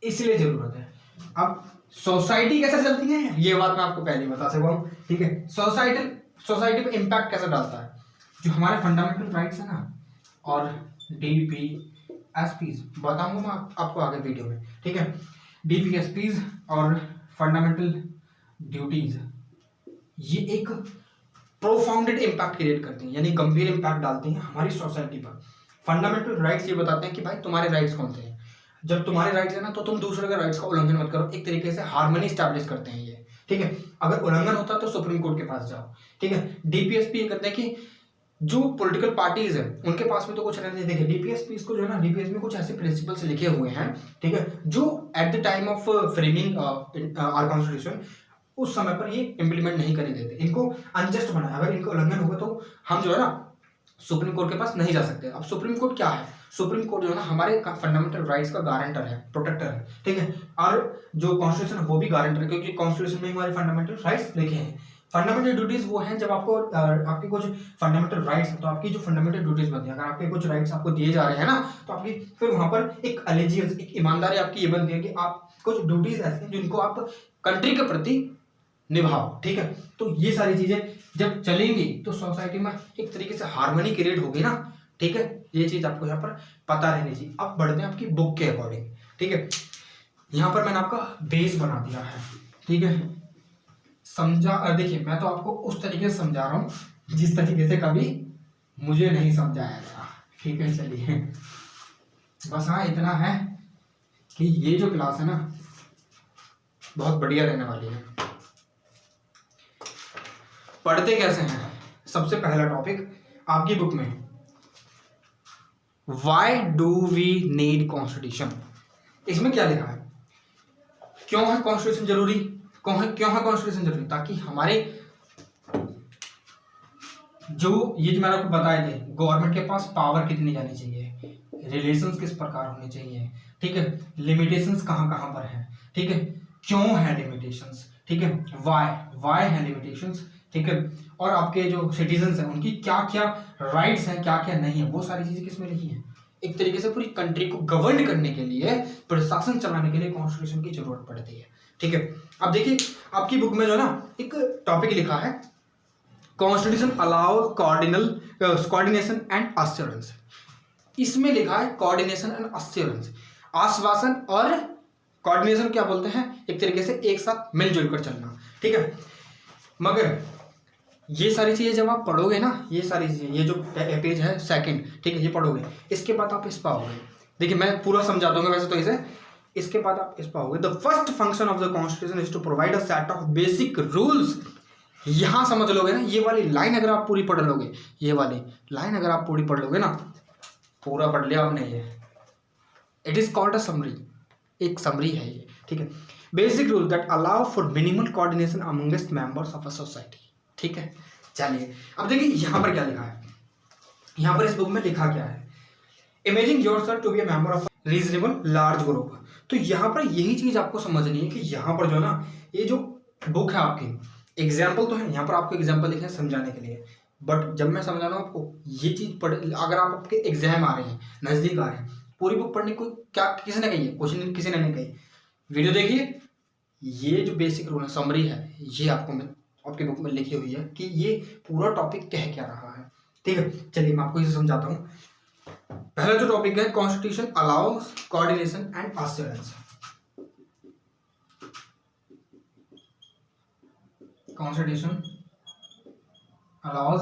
इसलिए जरूरत है। अब सोसाइटी कैसे चलती है ये बात मैं आपको पहले ही बता सकता हूँ, ठीक है। सोसाइटी पे इम्पैक्ट कैसे डालता है, जो हमारे फंडामेंटल राइट्स है ना, और DPSPs बताऊंगा मैं आपको आगे वीडियो में, ठीक है। DPSPs और फंडामेंटल ड्यूटीज ये एक प्रोफाउंडेड इम्पैक्ट क्रिएट करती हैं, यानी गंभीर इम्पैक्ट डालती हैं हमारी सोसाइटी पर। फंडामेंटल राइट्स ये बताते हैं कि भाई तुम्हारे राइट्स कौन से हैं, जब तुम्हारे राइट्स है ना तो तुम दूसरे के राइट्स का उल्लंघन मत करो, एक तरीके से हार्मनी स्टैब्लिश करते हैं ये, ठीक है। अगर उल्लंघन होता है तो सुप्रीम कोर्ट के पास जाओ, ठीक है। DPSP ये करते हैं कि जो पॉलिटिकल पार्टीज है उनके पास में तो कुछ रहने देखिए, DPSP को जो है ना, DPSP में कुछ ऐसे प्रिंसिपल्स लिखे हुए हैं, ठीक है, जो at the time of framing our constitution उस समय पर ये इंप्लीमेंट नहीं करने देते, इनको अनजस्ट बनाया। अगर इनको उल्लंघन होगा तो हम जो है ना सुप्रीम कोर्ट के पास नहीं जा सकते। अब सुप्रीम कोर्ट क्या है, सुप्रीम कोर्ट जो है ना हमारे फंडामेंटल राइट्स का गारंटर है, प्रोटेक्टर है, ठीक है। और जो कॉन्स्टिट्यूशन है वो भी गारंटर है, क्योंकि कॉन्स्टिट्यूशन में हमारे फंडामेंटल राइट्स लिखे हैं। फंडामेंटल ड्यूटीज वो हैं जब आपको आपके कुछ फंडामेंटल राइट्स हैं तो आपकी जो फंडामेंटल ड्यूटीज बनती है, अगर आपके कुछ राइट्स आपको दिए जा रहे हैं ना तो आपकी फिर वहां पर एक अलेजियंस, एक ईमानदारी आपकी ये बनती है कि आप कुछ ड्यूटीज ऐसी हैं जिनको आप कंट्री के प्रति निभाओ, ठीक है। तो ये सारी चीजें जब चलेंगी तो सोसाइटी में एक तरीके से हार्मनी क्रिएट होगी ना, ठीक है। ये चीज आपको यहाँ पर पता रहनी चाहिए। अब बढ़ते हैं आपकी बुक के अकॉर्डिंग, ठीक है। यहाँ पर मैंने आपका बेस बना दिया है, ठीक है। समझा, देखिए मैं तो आपको उस तरीके से समझा रहा हूँ जिस तरीके से कभी मुझे नहीं समझाया गया, ठीक है। चलिए, बस हाँ इतना है कि ये जो क्लास है ना बहुत बढ़िया रहने वाली है। पढ़ते कैसे हैं, सबसे पहला टॉपिक आपकी बुक में, why do we need constitution. इसमें क्या लिखा है, क्यों है कॉन्स्टिट्यूशन जरूरी, क्यों है कॉन्स्टिट्यूशन जरूरी, ताकि हमारे जो ये जो मैंने आपको बताए थे, गवर्नमेंट के पास पावर कितनी जानी चाहिए, रिलेशंस किस प्रकार होने चाहिए, ठीक है, लिमिटेशंस कहाँ कहाँ पर है, ठीक है, क्यों है लिमिटेशंस, ठीक है, वाई है लिमिटेशंस, ठीक है, और आपके जो सिटीजन्स हैं उनकी क्या क्या राइट्स हैं, क्या क्या नहीं है, वो सारी चीजें किसमें लिखी है। एक तरीके से पूरी कंट्री को गवर्न करने के लिए, प्रशासन चलाने के लिए कॉन्स्टिट्यूशन की जरूरत पड़ती है, ठीक है। अब देखिए आपकी बुक में जो है ना एक टॉपिक लिखा है, constitution allow coordination and assurance. इसमें लिखा है कोऑर्डिनेशन एंड अश्योरेंस, आश्वासन और कोऑर्डिनेशन क्या बोलते हैं, एक तरीके से एक साथ मिलजुल कर चलना, ठीक है। मगर ये सारी चीजें जब आप पढ़ोगे ना, ये सारी चीजें, ये जो पेज है सेकंड, ठीक है, ये पढ़ोगे, इसके बाद आप इस पाओगे, देखिए मैं पूरा समझा दूंगा वैसे तो इसे, इसके बाद आप इस पाओगे, the first function of the constitution is to provide a set of basic rules. यहां समझ लोगे ना, ये वाली लाइन अगर आप पूरी पढ़ लोगे, ये वाली लाइन अगर आप पूरी पढ़ लोगे ना, पूरा पढ़ लिया आपने, ये it is called a summary, एक समरी है ये, ठीक है। Basic rule that allow for minimal coordination amongst members of a society, ठीक है। चलिए अब देखिए यहां पर क्या लिखा है, यहाँ पर इस बुक में लिखा क्या है, imagining yourself to be a member of reasonable large group. तो यहाँ पर यही चीज आपको समझनी है कि यहाँ पर जो ना ये जो बुक है आपकी, एग्जाम्पल तो है यहाँ पर, आपको एग्जाम्पल लिखे हैं समझाने के लिए, बट जब मैं समझा रहा हूँ आपको ये चीज पढ़, अगर आप आपके एग्जाम आ रहे हैं, नजदीक आ रहे हैं, पूरी बुक पढ़ने को क्या किसी ने कही है, क्वेश्चन किसी ने नहीं कही, वीडियो देखिए, ये जो बेसिक रूल है, समरी है, ये आपको मैं आपकी बुक में लिखी हुई है कि ये पूरा टॉपिक कह क्या रहा है। ठीक है, चलिए मैं आपको इसे समझाता हूँ। पहला जो टॉपिक है, constitution allow us coordination and assurance. Constitution allow us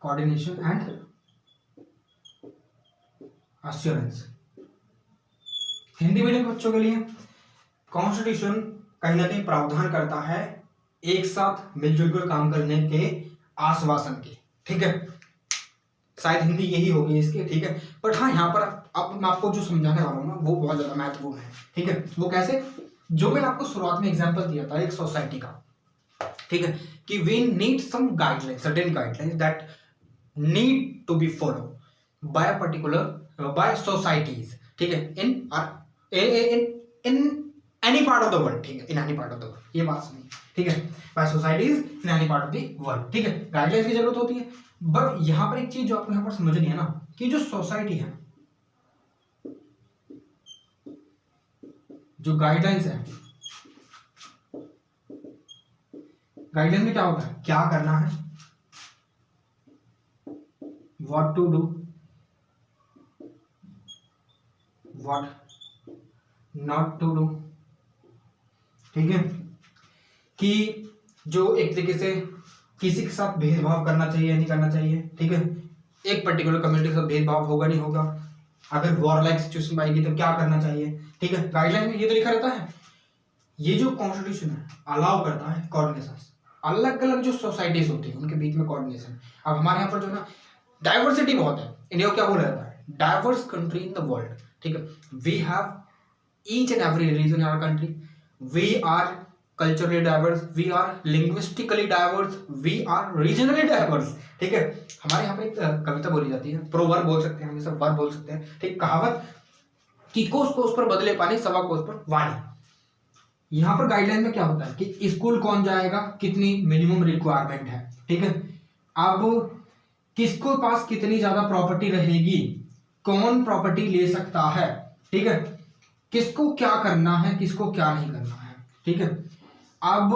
coordination and assurance. Hindi medium बच्चों के लिए कॉन्स्टिट्यूशन कहीं ना कहीं प्रावधान करता है एक साथ मिलजुल कर काम करने के आश्वासन की। ठीक है, शायद हिंदी यही होगी इसकी। ठीक है, बट हाँ यहाँ पर अब मैं आपको जो समझाने वाला हूँ ना वो बहुत ज्यादा महत्वपूर्ण है। ठीक है, वो कैसे, जो मैंने आपको शुरुआत में एग्जांपल दिया था एक सोसाइटी का, ठीक है, कि we need some guideline, certain guidelines that need to be follow by a particular by societies. ठीक है, in any part of the world. ठीक है, in any part of the world, ये बात सुनिए। ठीक है, by societies in any part of the world. ठीक है, गाइडलाइंस की जरूरत होती है, बट यहां पर एक चीज जो आपको यहां पर समझनी है ना, कि जो सोसाइटी है, जो गाइडलाइंस है, गाइडलाइंस में क्या होता है, क्या करना है, what to do, what not to do. ठीक है, कि जो एक तरीके से किसी के साथ भेदभाव करना चाहिए नहीं करना चाहिए। ठीक है, एक पर्टिकुलर कम्युनिटी के साथ भेदभाव होगा नहीं होगा, अगर वॉर लाइक सिचुएशन आएगी तो क्या करना चाहिए। ठीक है, गाइडलाइन में ये तो लिखा रहता है। ये जो कॉन्स्टिट्यूशन है अलाउ करता है कोऑर्डिनेशन, अलग अलग जो सोसाइटीज होती है उनके बीच में कोऑर्डिनेशन। अब हमारे यहाँ पर जो ना डाइवर्सिटी बहुत है, इंडिया को क्या बोला जाता है, diverse country in the world. ठीक है, we have each and every religion in our country, we are culturally diverse, we are linguistically diverse, we are regionally diverse। ठीक है, हमारे यहाँ पे एक कविता बोली जाती है, प्रोवर्ब बोल सकते हैं, हम सब वर्ब बोल सकते हैं। ठीक, कहावत कि कोस कोस पर बदले पानी, सवा कोस पर वाणी। यहाँ पर गाइडलाइन में क्या होता है कि स्कूल कौन जाएगा, कितनी मिनिमम रिक्वायरमेंट है। ठीक है, अब किसको पास कितनी ज्यादा प्रॉपर्टी रहेगी, कौन प्रॉपर्टी ले सकता है। ठीक है, किसको क्या करना है, किसको क्या नहीं करना है। ठीक है, अब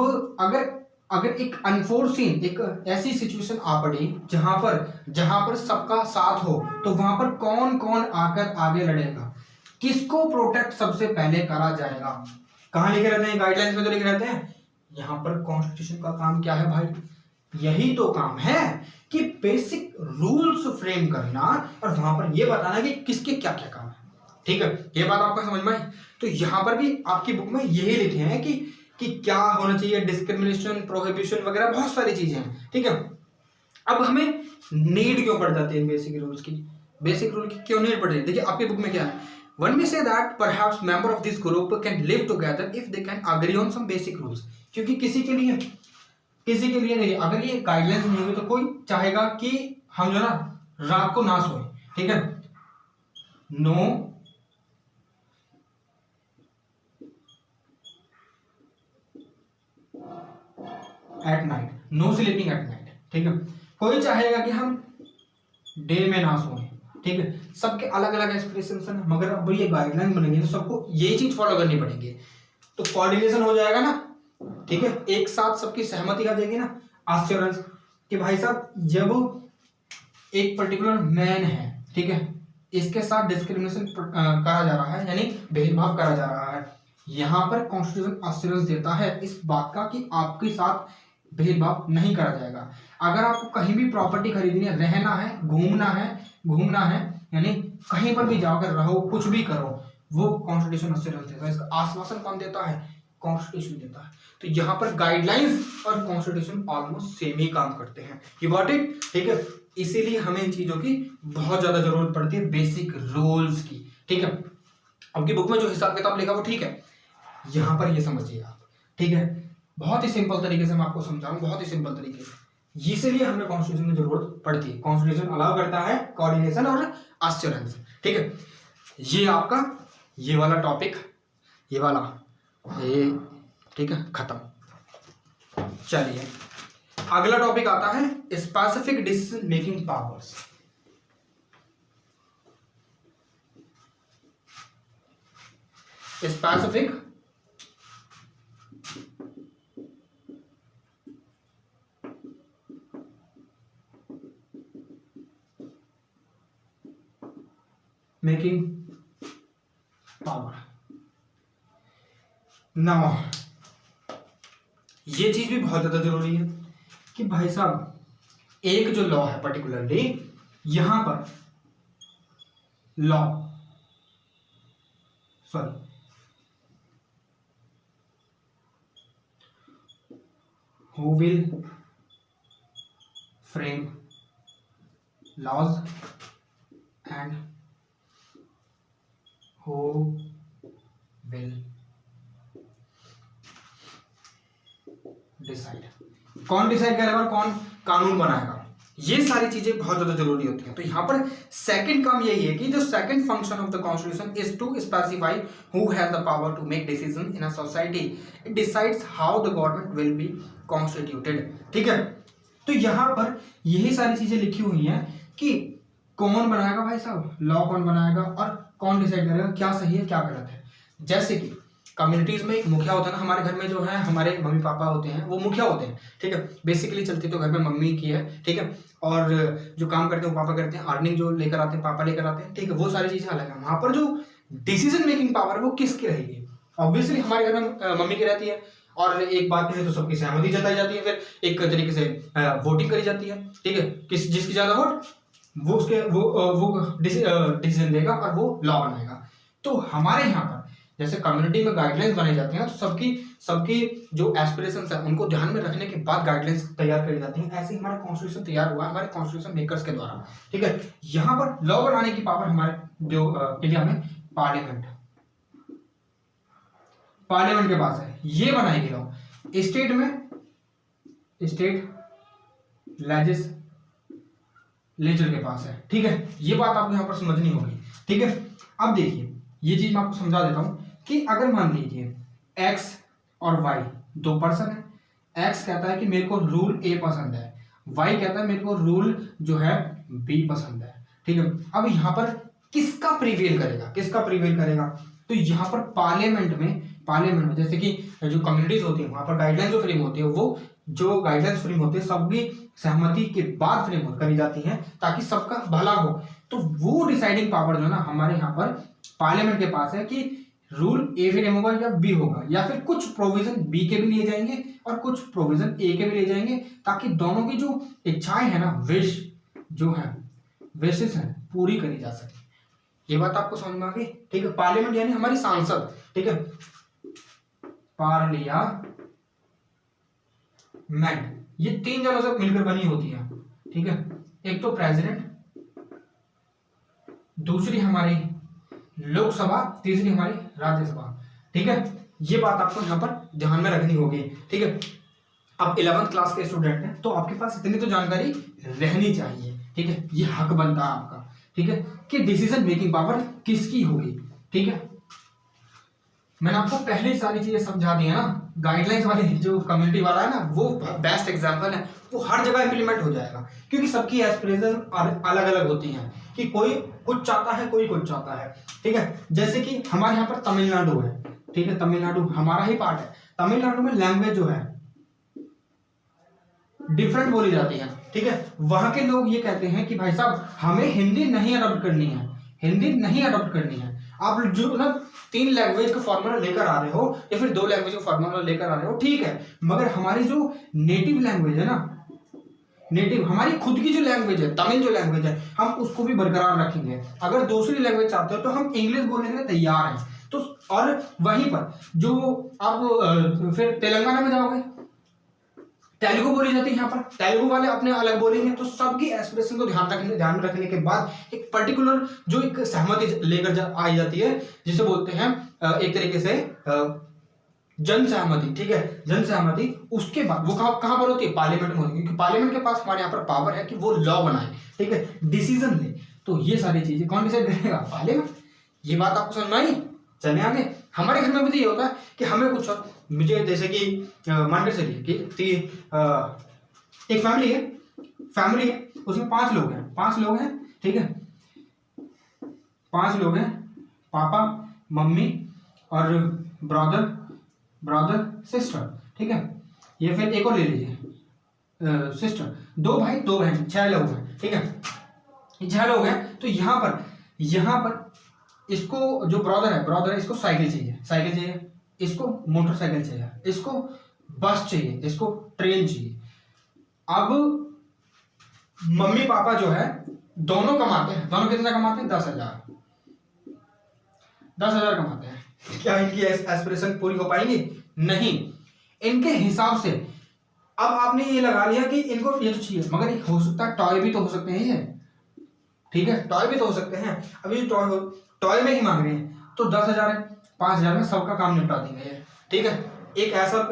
अगर एक अनफोर्सीन, एक ऐसी सिचुएशन आ पड़ी जहां पर सबका साथ हो, तो वहां पर कौन कौन आकर आगे लड़ेगा, किसको प्रोटेक्ट सबसे पहले करा जाएगा। कहां लिखे रहते हैं, गाइडलाइंस में तो लिखे रहते हैं। यहां पर कॉन्स्टिट्यूशन का काम क्या है भाई, यही तो काम है कि बेसिक रूल्स फ्रेम करना और वहां पर यह बताना कि किसके क्या क्या काम है। ठीक है, ये बात आपको समझ में आई। तो यहां पर भी आपकी बुक में यही लिखे हैं कि क्या होना चाहिए, डिस्क्रिमिनेशन, प्रोहिबिशन वगैरह बहुत सारी चीजें हैं। ठीक है, अब हमें नीड क्यों पड़ जाती है बेसिक रूल्स की, बेसिक रूल की क्यों नीड पड़ रही है। देखिए आपकी बुक में क्या है, one may say that perhaps member of this group can live together if they can agree on some basic rules. क्योंकि किसी के लिए नहीं, अगर ये गाइडलाइंस नहीं होगी तो कोई चाहेगा कि हम जो ना रात को ना सोए। ठीक है, no at night, no sleeping at night. ठीक है, कोई चाहेगा कि हम डे में ना सोएं। ठीक है, सबके अलग अलग एक्सप्रेशन है, मगर अब ये गाइडलाइन बनेंगे तो सबको यही चीज फॉलो करनी पड़ेगी, तो कोऑर्डिनेशन हो जाएगा ना। ठीक है, एक साथ सबकी सहमति आ जाएगी ना, एश्योरेंस कि भाई साहब जब एक पर्टिकुलर मैन है, ठीक है, इसके साथ डिस्क्रिमिनेशन करा जा रहा है, यानी भेदभाव करा जा रहा है, यहाँ पर कॉन्स्टिट्यूशन एश्योरेंस देता है इस बात का कि आपके साथ भेदभाव नहीं करा जाएगा। अगर आपको कहीं भी प्रॉपर्टी खरीदनी है, रहना है, घूमना है, यानी कहीं पर भी जाकर रहो, कुछ भी करो, वो कॉन्स्टिट्यूशन एश्योरेंस देता है। इसका आश्वासन कौन देता है, कॉन्स्टिट्यूशन देता है। तो यहाँ पर गाइडलाइंस और कॉन्स्टिट्यूशन ऑलमोस्ट सेम ही काम करते हैं। You got it. ठीक है, इसीलिए हमें इन चीजों की बहुत ज्यादा जरूरत पड़ती है, बेसिक रूल्स की। ठीक है, आपकी बुक में जो हिसाब किताब लिखा वो ठीक है, यहाँ पर ये समझिए आप। ठीक है, बहुत ही सिंपल तरीके से मैं आपको समझा रहा हूँ, बहुत ही सिंपल तरीके से। इसीलिए हमें कॉन्स्टिट्यूशन की जरूरत पड़ती है। कॉन्स्टिट्यूशन अलाउ करता है कोऑर्डिनेशन और एश्योरेंस। ठीक है, ये आपका ये वाला टॉपिक, ये वाला ये, ठीक है, खत्म। चलिए अगला टॉपिक आता है specific decision making powers. Specific making power. Now ये चीज भी बहुत ज्यादा जरूरी है कि भाई साहब एक जो लॉ है पर्टिकुलरली यहां पर law sorry who will frame laws and who will decide, कौन डिसाइड करेगा और कौन कानून बनाएगा, ये सारी चीजें बहुत ज्यादा जरूरी होती हैं। तो यहां पर सेकंड काम यही है कि जो second function of the constitution is to specify who has the power to make decision in a society, it decides how the government will be constituted. ठीक है, तो यहां पर यही सारी चीजें लिखी हुई हैं कि कौन बनाएगा भाई साहब, लॉ कौन बनाएगा और कौन डिसाइड करेगा क्या सही है क्या गलत है। जैसे कि कम्युनिटीज में एक मुखिया होता है ना, हमारे घर में जो है हमारे मम्मी पापा होते हैं वो मुखिया होते हैं। ठीक है, बेसिकली चलती तो घर में मम्मी की है। ठीक है, और जो काम करते हैं वो पापा करते हैं, अर्निंग जो लेकर आते हैं पापा लेकर आते हैं। ठीक है, वो सारी चीजें अलग है। वहां पर जो डिसीजन मेकिंग पावर है वो किसकी रहेगी, ऑब्वियसली हमारे घर में मम्मी की रहती है। और एक बात कहें तो सबकी सहमति जताई जाती है, फिर एक तरीके से वोटिंग करी जाती है। ठीक है, किस जिसकी ज्यादा वोट वो उसके वो डिसीजन देगा और वो लॉ बनाएगा। तो हमारे यहाँ पर जैसे कम्युनिटी में गाइडलाइंस बनाई जाती हैं तो सबकी जो एस्पिरेशंस है उनको ध्यान में रखने के बाद गाइडलाइंस तैयार करी जाती हैं। ऐसे ही हमारा कॉन्स्टिट्यूशन तैयार हुआ हमारे कॉन्स्टिट्यूशन मेकर्स के द्वारा। ठीक है, यहाँ पर लॉ बनाने की पावर हमारे जो इंडिया में पार्लियामेंट के पास है, ये बनाएगी लॉ। स्टेट में स्टेट लेजिस्लेचर के पास है। ठीक है, ये बात आपको यहाँ पर समझनी होगी। ठीक है, अब देखिए ये चीज मैं आपको समझा देता हूं कि अगर मान लीजिए x और y दो पर्सन है, x कहता है कि मेरे को रूल a पसंद है, y कहता है मेरे को रूल जो है b पसंद है। ठीक है, अब यहाँ पर किसका प्रिवेल करेगा, तो यहाँ पर पार्लियामेंट में जैसे कि जो कम्युनिटीज होती है वहां पर गाइडलाइन जो फ्रेम होती है वो जो गाइडलाइंस फ्रेम होती है सबकी सहमति के बाद फ्रेम करी जाती है ताकि सबका भला हो। तो वो डिसाइडिंग पावर जो है ना हमारे यहाँ पर पार्लियामेंट के पास है कि रूल ए फ्रेम होगा या बी होगा, या फिर कुछ प्रोविजन बी के भी लिए जाएंगे और कुछ प्रोविजन ए के भी लिए जाएंगे ताकि दोनों की जो इच्छाएं है ना, विशेष है पूरी करी जा सके। ये बात आपको समझ में आ गई। ठीक है, पार्लियामेंट यानी हमारी सांसद। ठीक है, पार्लियामेंट ये तीन जनों से मिलकर बनी होती है। ठीक है, एक तो प्रेसिडेंट, दूसरी हमारी लोकसभा, तीसरी हमारी राज्यसभा। ठीक है, ये बात आपको यहाँ पर ध्यान में रखनी होगी। ठीक है, आप 11th क्लास के स्टूडेंट हैं तो आपके पास इतनी तो जानकारी रहनी चाहिए। ठीक है, ये हक बनता है आपका। ठीक है, कि डिसीजन मेकिंग पावर किसकी होगी। ठीक है, मैंने आपको पहले ही सारी चीजें समझा दी है ना। गाइडलाइंस वाले जो कम्युनिटी वाला है ना वो बेस्ट एग्जांपल है, वो हर जगह इंप्लीमेंट हो जाएगा क्योंकि सबकी एस्पिरेशन अलग अलग होती हैं कि कोई कुछ चाहता है कोई कुछ चाहता है। ठीक है, जैसे कि हमारे यहाँ पर तमिलनाडु है। ठीक है, तमिलनाडु हमारा ही पार्ट है। तमिलनाडु में लैंग्वेज जो है डिफरेंट बोली जाती है। ठीक है, वहां के लोग ये कहते हैं कि भाई साहब हमें हिंदी नहीं अडॉप्ट करनी है। आप जो ना 3 लैंग्वेज का फॉर्मूला लेकर आ रहे हो या फिर 2 लैंग्वेज का फॉर्मूला लेकर आ रहे हो, ठीक है, मगर हमारी जो नेटिव लैंग्वेज है ना, हमारी खुद की जो लैंग्वेज है, तमिल जो लैंग्वेज है, हम उसको भी बरकरार रखेंगे। अगर दूसरी लैंग्वेज चाहते हो तो हम इंग्लिश बोलने के लिए तैयार हैं। तो और वहीं पर जो आप फिर तेलंगाना में जाओगे तेलुगु बोली जाती है, यहाँ पर तेलुगु वाले अपने अलग बोलेंगे। तो सबकी एस्पिरेशन को ध्यान में रखने के बाद एक पर्टिकुलर जो एक सहमति लेकर आई जाती है जिसे बोलते हैं एक तरीके से जन सहमति, ठीक है, जन सहमति, उसके बाद वो कहाँ पर होती है, पार्लियामेंट में होती है, क्योंकि पार्लियामेंट के पास हमारे यहाँ पर पावर है कि वो लॉ बनाए, ठीक है, डिसीजन ले। तो ये सारी चीजें कौन डिसाइड करेगा, पार्लियामेंट। ये बात आपको समझ में आई। चले आगे। हमारे घर में भी तो ये होता है कि हमें कुछ, मुझे जैसे कि मान के चलिए कि एक फैमिली है, उसमें 5 लोग हैं, ठीक है, 5 लोग हैं, पापा, मम्मी और ब्रदर सिस्टर, ठीक है, ये फिर एक और ले लीजिए सिस्टर, 2 भाई 2 बहन, 6 लोग हैं, ठीक है, 6 लोग हैं। तो यहाँ पर इसको जो ब्रदर है इसको साइकिल चाहिए, इसको मोटरसाइकिल चाहिए, इसको बस चाहिए, इसको ट्रेन चाहिए। अब मम्मी पापा जो है दोनों कमाते हैं, दोनों कितना कमाते हैं, 10,000 कमाते हैं। क्या इनकी एस्पिरेशन पूरी हो पाएंगी, नहीं। इनके हिसाब से अब आपने ये लगा लिया कि इनको ये तो चाहिए, मगर हो सकता है टॉय भी तो हो सकते हैं ये, ठीक है, टॉय भी तो हो सकते हैं। अभी टॉय में ही मांग रहे हैं, तो 10,000 है, 5,000 में सबका काम निपटा देंगे ये, ठीक है। एक ऐसा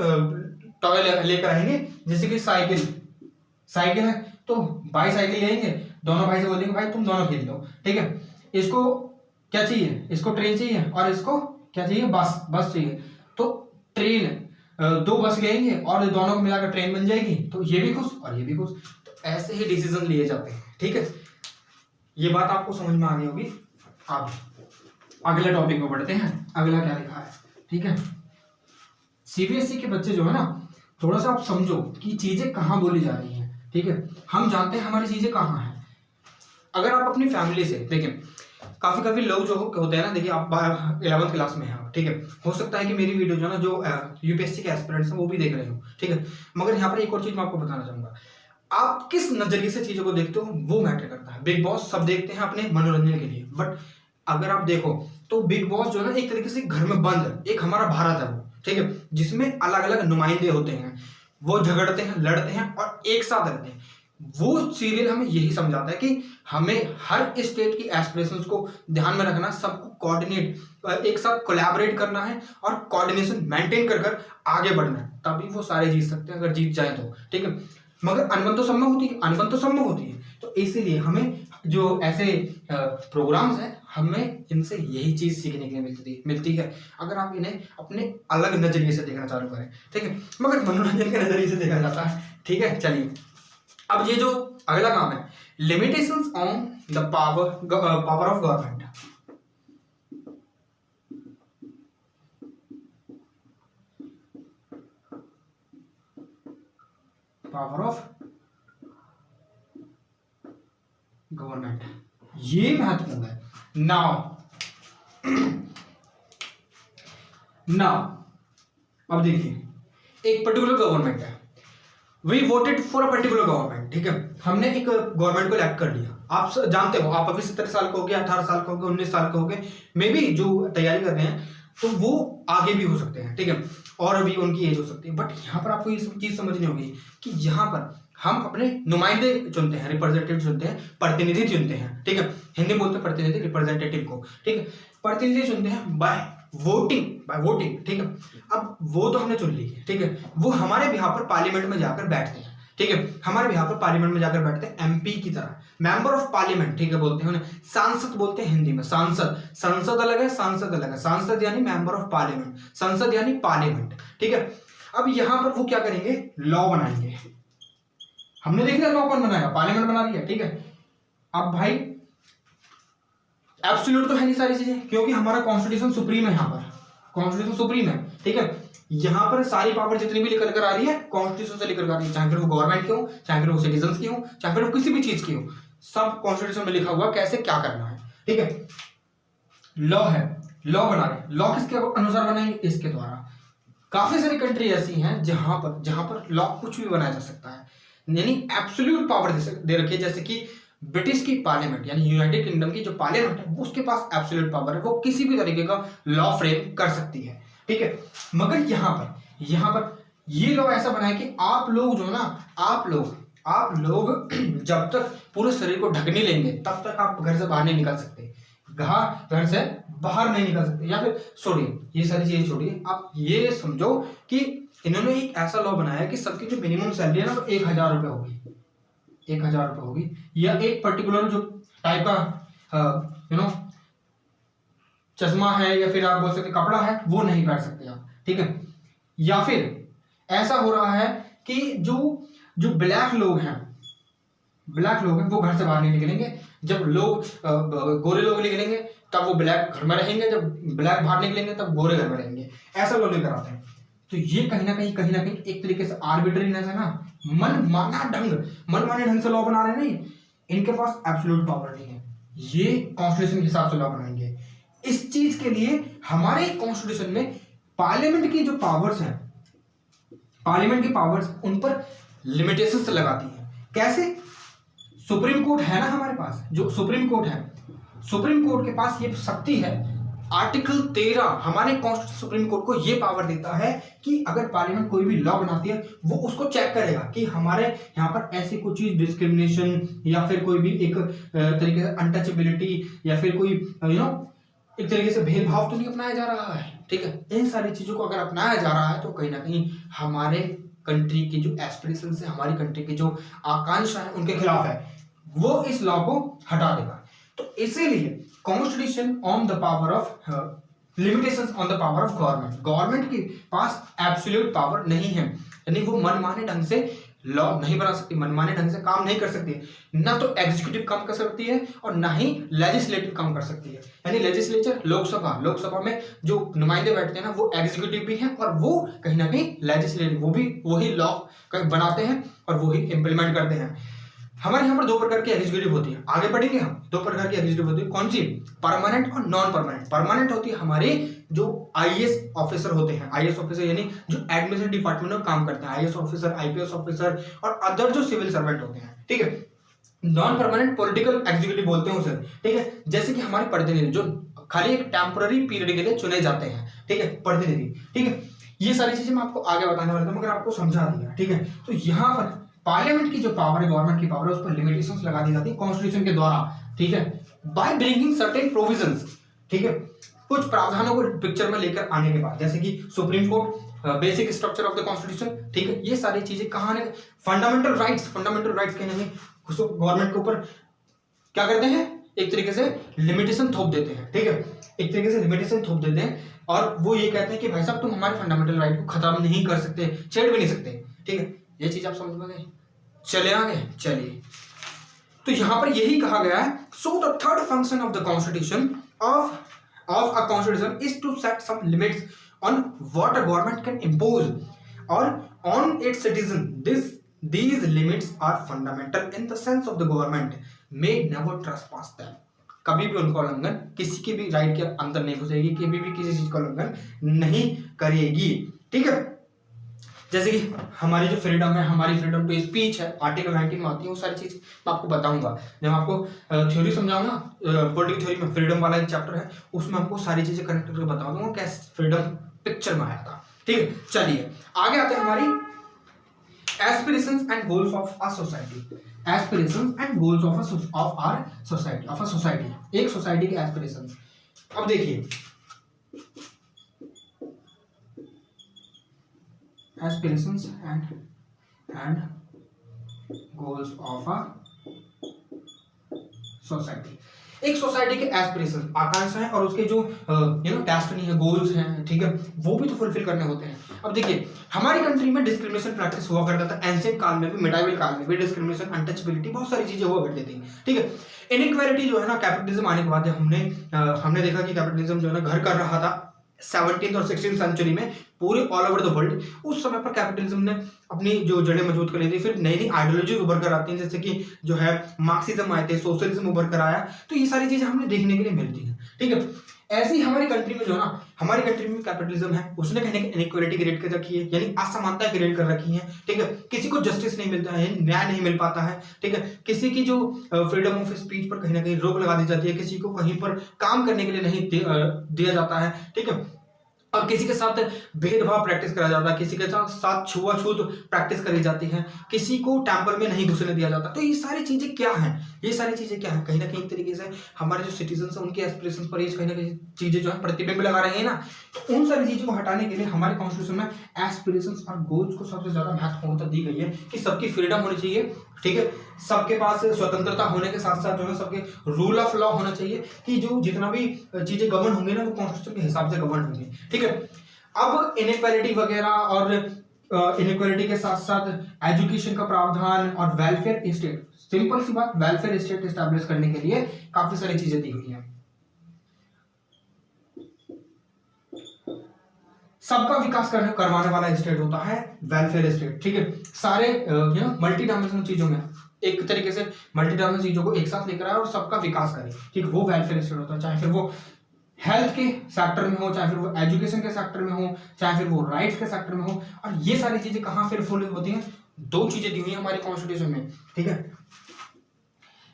टॉय लेकर आएंगे जैसे कि साइकिल है, तो भाई साइकिल लेंगे, दोनों भाई से बोलेंगे भाई तुम दोनों खेल लो, ठीक है। इसको क्या चाहिए, इसको ट्रेन चाहिए, और इसको क्या चाहिए, बस चाहिए। तो ट्रेन 2 बस लेंगे और दोनों को मिलाकर ट्रेन बन जाएगी, तो ये भी खुश और ये भी खुश। तो ऐसे ही डिसीजन लिए जाते हैं, ठीक है। ये बात आपको समझ में आ गई होगी। अब अगले टॉपिक में बढ़ते हैं। अगला क्या लिखा है, ठीक है। सीबीएसई के बच्चे जो है ना, थोड़ा सा आप समझो कि चीजें कहाँ बोली जा रही हैं, ठीक है। हम जानते हैं हमारी चीजें कहाँ हैं। अगर आप अपनी फैमिली से देखें, काफी लोग जो होते हैं ना, देखिए आप 11th क्लास में हैं, ठीक है, हो सकता है कि मेरी वीडियो जो है ना, जो यूपीएससी के एस्पिरेंट्स हैं वो भी देख रहे हो, ठीक है। मगर यहाँ पर एक और चीज मैं आपको बताना चाहूंगा, आप किस नजरिए से चीजों को देखते हो वो मैटर करता है। बिग बॉस सब देखते हैं अपने मनोरंजन के लिए, बट अगर आप देखो तो बिग बॉस जो है ना, एक तरीके से घर में बंद एक हमारा भारत है वो, ठीक है, जिसमें अलग अलग नुमाइंदे होते हैं, वो झगड़ते हैं, लड़ते हैं और एक साथ रहते हैं। वो सीरियल हमें यही समझाता है कि हमें हर स्टेट की एस्पिरेशंस को ध्यान में रखना, सबको कोऑर्डिनेट, एक साथ कोलैबोरेट करना है और कोऑर्डिनेशन मेंटेन कर आगे बढ़ना है, तभी वो सारे जीत सकते हैं, अगर जीत जाए तो, ठीक है। मगर अनबन तो सब में होती है, तो इसीलिए हमें जो ऐसे प्रोग्राम्स हैं, हमें इनसे यही चीज सीखने के लिए मिलती है, अगर आप इन्हें अपने अलग नजरिए से देखना चालू करें, ठीक है। मगर मनोरंजन के नजरिए से देखा जाता है, ठीक है। चलिए, अब ये जो अगला काम है, limitations on the power of government. Power of government, ये महत्वपूर्ण है। नाउ अब देखिए, एक पर्टिकुलर गवर्नमेंट है, we voted for a particular government, ठीक है। हमने एक गवर्नमेंट को इलेक्ट कर लिया। आप जानते हो, आप अभी 17 साल के हो गए, 18 साल के हो गए, 19 साल के हो गए, मे बी जो तैयारी कर रहे हैं तो वो आगे भी हो सकते हैं, ठीक है, और भी उनकी एज हो सकती है। बट यहाँ पर आपको ये चीज समझनी होगी कि यहाँ पर हम अपने नुमाइंदे चुनते हैं, रिप्रेजेंटेटिव चुनते हैं, प्रतिनिधि चुनते हैं, ठीक है। हिंदी बोलते हैं प्रतिनिधि, रिप्रेजेंटेटिव को, ठीक है। प्रतिनिधि चुनते हैं बाय वोटिंग, ठीक है। अब वो तो हमने चुन ली है, ठीक है, वो हमारे बिहाफ पर पार्लियामेंट में जाकर बैठते हैं, ठीक है, हमारे बिहाफ पर पार्लियामेंट में जाकर बैठते हैं, एमपी की तरह, मेंबर ऑफ पार्लियामेंट, ठीक है, बोलते हैं उन्हें। सांसद बोलते हैं हिंदी में, संसद अलग है, सांसद अलग है। सांसद यानी मेंबर ऑफ पार्लियामेंट, संसद यानी पार्लियामेंट, ठीक है। अब यहां पर वो क्या करेंगे, लॉ बनाएंगे। हमने देख लिया लॉ कौन बनाएगा, पार्लियामेंट बना लिया, ठीक है। अब भाई एब्सोल्यूट तो है नहीं सारी चीजें, क्योंकि हमारा कॉन्स्टिट्यूशन सुप्रीम है, यहाँ पर कॉन्स्टिट्यूशन सुप्रीम है, ठीक है। यहाँ पर सारी पावर जितनी भी निकल कर आ रही है कॉन्स्टिट्यूशन से लेकर आ रही है, चाहे फिर वो गवर्नमेंट की हो, चाहे फिर वो सिटीजन्स की हो, चाहे फिर वो किसी भी चीज की हो, सब कॉन्स्टिट्यूशन में लिखा हुआ कैसे क्या करना है, ठीक है। लॉ है, लॉ बना रहे, लॉ किसके अनुसार बनाएंगे, इसके द्वारा। काफी सारी कंट्री ऐसी हैं जहां पर लॉ कुछ भी बनाया जा सकता है, यानी एब्सोल्यूट पावर दे रखी है। जैसे कि ब्रिटिश की पार्लियामेंट यानी यूनाइटेड किंगडम की जो पार्लियामेंट है, वो उसके पास एब्सोल्यूट पावर है, वो किसी भी तरीके का लॉ फ्रेम कर सकती है, ठीक है। मगर यहाँ पर ये लॉ ऐसा बनाए कि आप लोग जो ना, आप लोग जब तक पूरे शरीर को ढक नहीं लेंगे तब तक आप घर से बाहर नहीं निकल सकते। घर से बाहर नहीं निकल सकते। या फिर छोड़िए, ये सारी चीजें छोड़िए, आप ये समझो कि इन्होंने एक ऐसा लॉ बनाया है कि सबकी जो मिनिमम सैलरी है ना वो 1,000 रुपये होगी, 1,000 रुपये होगी, या एक पर्टिकुलर जो टाइप का चश्मा है या फिर आप बोल सकते कपड़ा है वो नहीं पहन सकते आप, ठीक है। या फिर ऐसा हो रहा है कि जो ब्लैक लोग हैं वो घर से बाहर नहीं निकलेंगे। जब लोग गोरे लोग निकलेंगे तब वो ब्लैक घर में रहेंगे, जब ब्लैक बाहर निकलेंगे तब गोरे घर में रहेंगे, ऐसा लोग लेकर आते हैं। तो ये कहीं ना कहीं एक तरीके से आर्बिट्रीनेस है ना, मनमाने ढंग से लॉ बना रहे हैं। नहीं, इनके पास एब्सोल्यूट पावर नहीं है, ये कॉन्स्टिट्यूशन के हिसाब से लॉ बनाएंगे। इस चीज के लिए हमारे कॉन्स्टिट्यूशन में पार्लियामेंट की जो पावर्स हैं, पार्लियामेंट की पावर्स उन पर लिमिटेशंस लगाती है। कैसे? सुप्रीम कोर्ट है ना हमारे पास, जो सुप्रीम कोर्ट है, सुप्रीम कोर्ट के पास ये शक्ति है। आर्टिकल 13 हमारे कॉन्स्टिट्यूशन सुप्रीम कोर्ट को ये पावर देता है कि अगर पार्लियामेंट कोई भी लॉ बनाती है वो उसको चेक करेगा कि हमारे यहाँ पर ऐसी कुछ चीज डिस्क्रिमिनेशन या फिर कोई भी एक तरीके से अनटचेबिलिटी या फिर कोई एक तरीके से भेदभाव तो नहीं अपनाया जा रहा है, ठीक है। इन सारी चीजों को अगर अपनाया जा रहा है तो कहीं ना कहीं हमारे कंट्री की जो एस्पिरेशन है, हमारी कंट्री की जो आकांक्षा है उनके खिलाफ है, वो इस लॉ को हटा देगा। तो इसीलिए constitution on the power of limitations on the power of government के पास एब्सोल्यूट पावर नहीं है, यानी वो मनमाने ढंग से लॉ नहीं बना सकती, मनमाने ढंग से काम नहीं कर सकती, ना तो एग्जीक्यूटिव काम कर सकती है और ना ही लेजिस्लेटिव काम कर सकती है। यानी लेजिस्लेचर लोकसभा में जो नुमाइंदे बैठते हैं ना वो एग्जीक्यूटिव भी हैं और वो कहीं ना कहीं लेजिस्लेटिव, वो भी वही लॉ बनाते हैं और वही इंप्लीमेंट करते हैं। हमारे यहाँ पर दो प्रकार की एग्जीक्यूटिव होती है, आगे बढ़ेंगे हम। दो प्रकार की एग्जीक्यूटिव होती है, कौन सी? परमानेंट और नॉन परमानेंट। परमानेंट होती है हमारे जो आईएएस ऑफिसर होते हैं, आईएएस ऑफिसर यानी जो एडमिनिस्ट्रेटिव डिपार्टमेंट में काम करते हैं, आईएएस ऑफिसर, आईपीएस ऑफिसर और अदर जो सिविल सर्वेंट होते हैं, ठीक है। नॉन परमानेंट पॉलिटिकल एग्जीक्यूटिव बोलते हैं उसे, ठीक है। जैसे कि हमारे प्रतिनिधि जो खाली एक टेम्पोररी पीरियड के लिए चुने जाते हैं, ठीक है, प्रतिनिधि, ठीक है। ये सारी चीजें मैं आपको आगे बताने वाला था मगर आपको समझा दिया, ठीक है। तो यहाँ पर पार्लियामेंट की जो पावर है, गवर्नमेंट की पावर है, उस पर लिमिटेशंस लगा दी जाती है कॉन्स्टिट्यूशन के द्वारा, ठीक है, बाय ब्रिंगिंग सर्टेन प्रोविजंस, ठीक है, कुछ प्रावधानों को पिक्चर में लेकर आने के बाद, जैसे कि supreme court, basic structure of the constitution, ठीक है। ये सारी चीजें कहाँ है? फंडामेंटल राइट्स कहने में गवर्नमेंट के ऊपर क्या करते हैं? एक तरीके से लिमिटेशन थोप देते हैं, ठीक है, एक तरीके से लिमिटेशन थोप देते हैं और वो ये कहते हैं कि भाई साहब तुम हमारे फंडामेंटल राइट को खत्म नहीं कर सकते, छेड़ भी नहीं सकते, ठीक है। ये चीज आप समझ में गए? चले आगे, चलिए। तो यहां पर यही कहा गया है, so the third function of the constitution of a constitution is to set some limits on what a government can impose or on its citizen. These limits are fundamental in the sense of the government may never trespass them. कभी भी उनका उल्लंघन किसी के भी right के अंदर नहीं घुसेगी, कभी भी किसी चीज का उल्लंघन नहीं करेगी, ठीक है। जैसे कि हमारी जो फ्रीडम है, हमारी फ्रीडम टू स्पीच है, आर्टिकल 19 में आती है, वो सारी चीज मैं आपको बताऊंगा जब आपको थ्योरी समझाऊंगा। पॉलिटिकल थ्योरी में फ्रीडम वाला एक चैप्टर है, उसमें आपको सारी चीजें कनेक्ट करके बता दूंगा कैसे फ्रीडम पिक्चर में आया था, ठीक है। चलिए आगे आते हैं हमारी aspirations and goals of a society। aspirations and goals of our society, एक सोसाइटी के एस्पिरेशंस। अब देखिए aspirations and goals of a society। एक सोसाइटी के एस्पिरेशन, आकांक्षा है और उसके जो डेस्टिनी है, गोल्स हैं, ठीक है, वो भी तो फुलफिल करने होते हैं। अब देखिए हमारी कंट्री में डिस्क्रिमिनेशन प्रैक्टिस हुआ करता था, एंशिएंट काल में भी, मिडाइवल काल में भी डिस्क्रिमिनेशन, अनटचेबिलिटी, बहुत सारी चीजें हुआ करती थी, ठीक है। इनइक्वालिटी जो है ना, कैपिटलिज्म आने के बाद हमने देखा कि कैपिटलिज्म जो है ना घर कर रहा था 17th और 16th सेंचुरी में पूरे ऑल ओवर द वर्ल्ड। उस समय पर कैपिटलिज्म ने अपनी जो जड़ें मजबूत कर ली थी, फिर नई नई आइडियोलॉजी उभर कर आती हैं, जैसे कि जो है मार्क्सिज्म आए थे, सोशलिज्म उभर कर आया, तो ये सारी चीजें हमें देखने के लिए मिलती हैं, ठीक है। ऐसे ही हमारी कंट्री में जो है ना, हमारी कंट्री में कैपिटलिज्म है, उसने कहीं इनइक्वालिटी क्रिएट कर रखी है, यानी असमानता क्रिएट कर रखी है, ठीक है। किसी को जस्टिस नहीं मिलता है, न्याय नहीं मिल पाता है, ठीक है। किसी की जो फ्रीडम ऑफ स्पीच पर कहीं ना कहीं रोक लगा दी जाती है, किसी को कहीं पर काम करने के लिए नहीं दिया जाता है, ठीक है। और किसी के साथ भेदभाव प्रैक्टिस करा जाता है, किसी के साथ छुआछूत प्रैक्टिस करी जाती है, किसी को टेम्पल में नहीं घुसने दिया जाता। तो ये सारी चीजें क्या हैं? ये सारी चीजें क्या है, कहीं ना कहीं एक तरीके से हमारे जो सिटीजन है उनके एस्पिरेशन पर ये कहीं ना कहीं चीजें जो है प्रतिबिंब लगा रही है ना। तो उन सारी चीजों को हटाने के लिए हमारे कॉन्स्टिट्यूशन में एस्पिरेशंस और गोल्स को सबसे ज्यादा महत्वपूर्णता दी गई है कि सबकी फ्रीडम होनी चाहिए, ठीक है, सबके पास स्वतंत्रता होने के साथ साथ जो है सबके रूल ऑफ लॉ होना चाहिए, कि जो जितना भी चीजें गवर्न होंगे ना वो कॉन्स्टिट्यूशन के हिसाब से गवर्न होंगे, ठीक है। अब इनइक्वालिटी वगैरह और इनइक्वालिटी के साथ साथ एजुकेशन का प्रावधान और वेलफेयर स्टेट, सिंपल सी बात, वेलफेयर स्टेट एस्टैब्लिश करने के लिए काफी सारी चीजें दी गई हैं। सबका विकास करवाने वाला स्टेट होता है वेलफेयर स्टेट, ठीक है। सारे मल्टी डायमेंशनल चीजों में एक तरीके से मल्टी डायमेंशनल चीजों को एक साथ लेकर आए और सबका विकास करे, ठीक, वो वेलफेयर स्टेट होता है। चाहे फिर वो हेल्थ के सेक्टर में हो, चाहे फिर वो एजुकेशन के सेक्टर में हो, चाहे फिर वो राइट्स के सेक्टर में हो। और ये सारी चीजें कहां फिर फुल होती हैं, दो चीजें दी हुई हैं हमारी कॉन्स्टिट्यूशन में, ठीक है।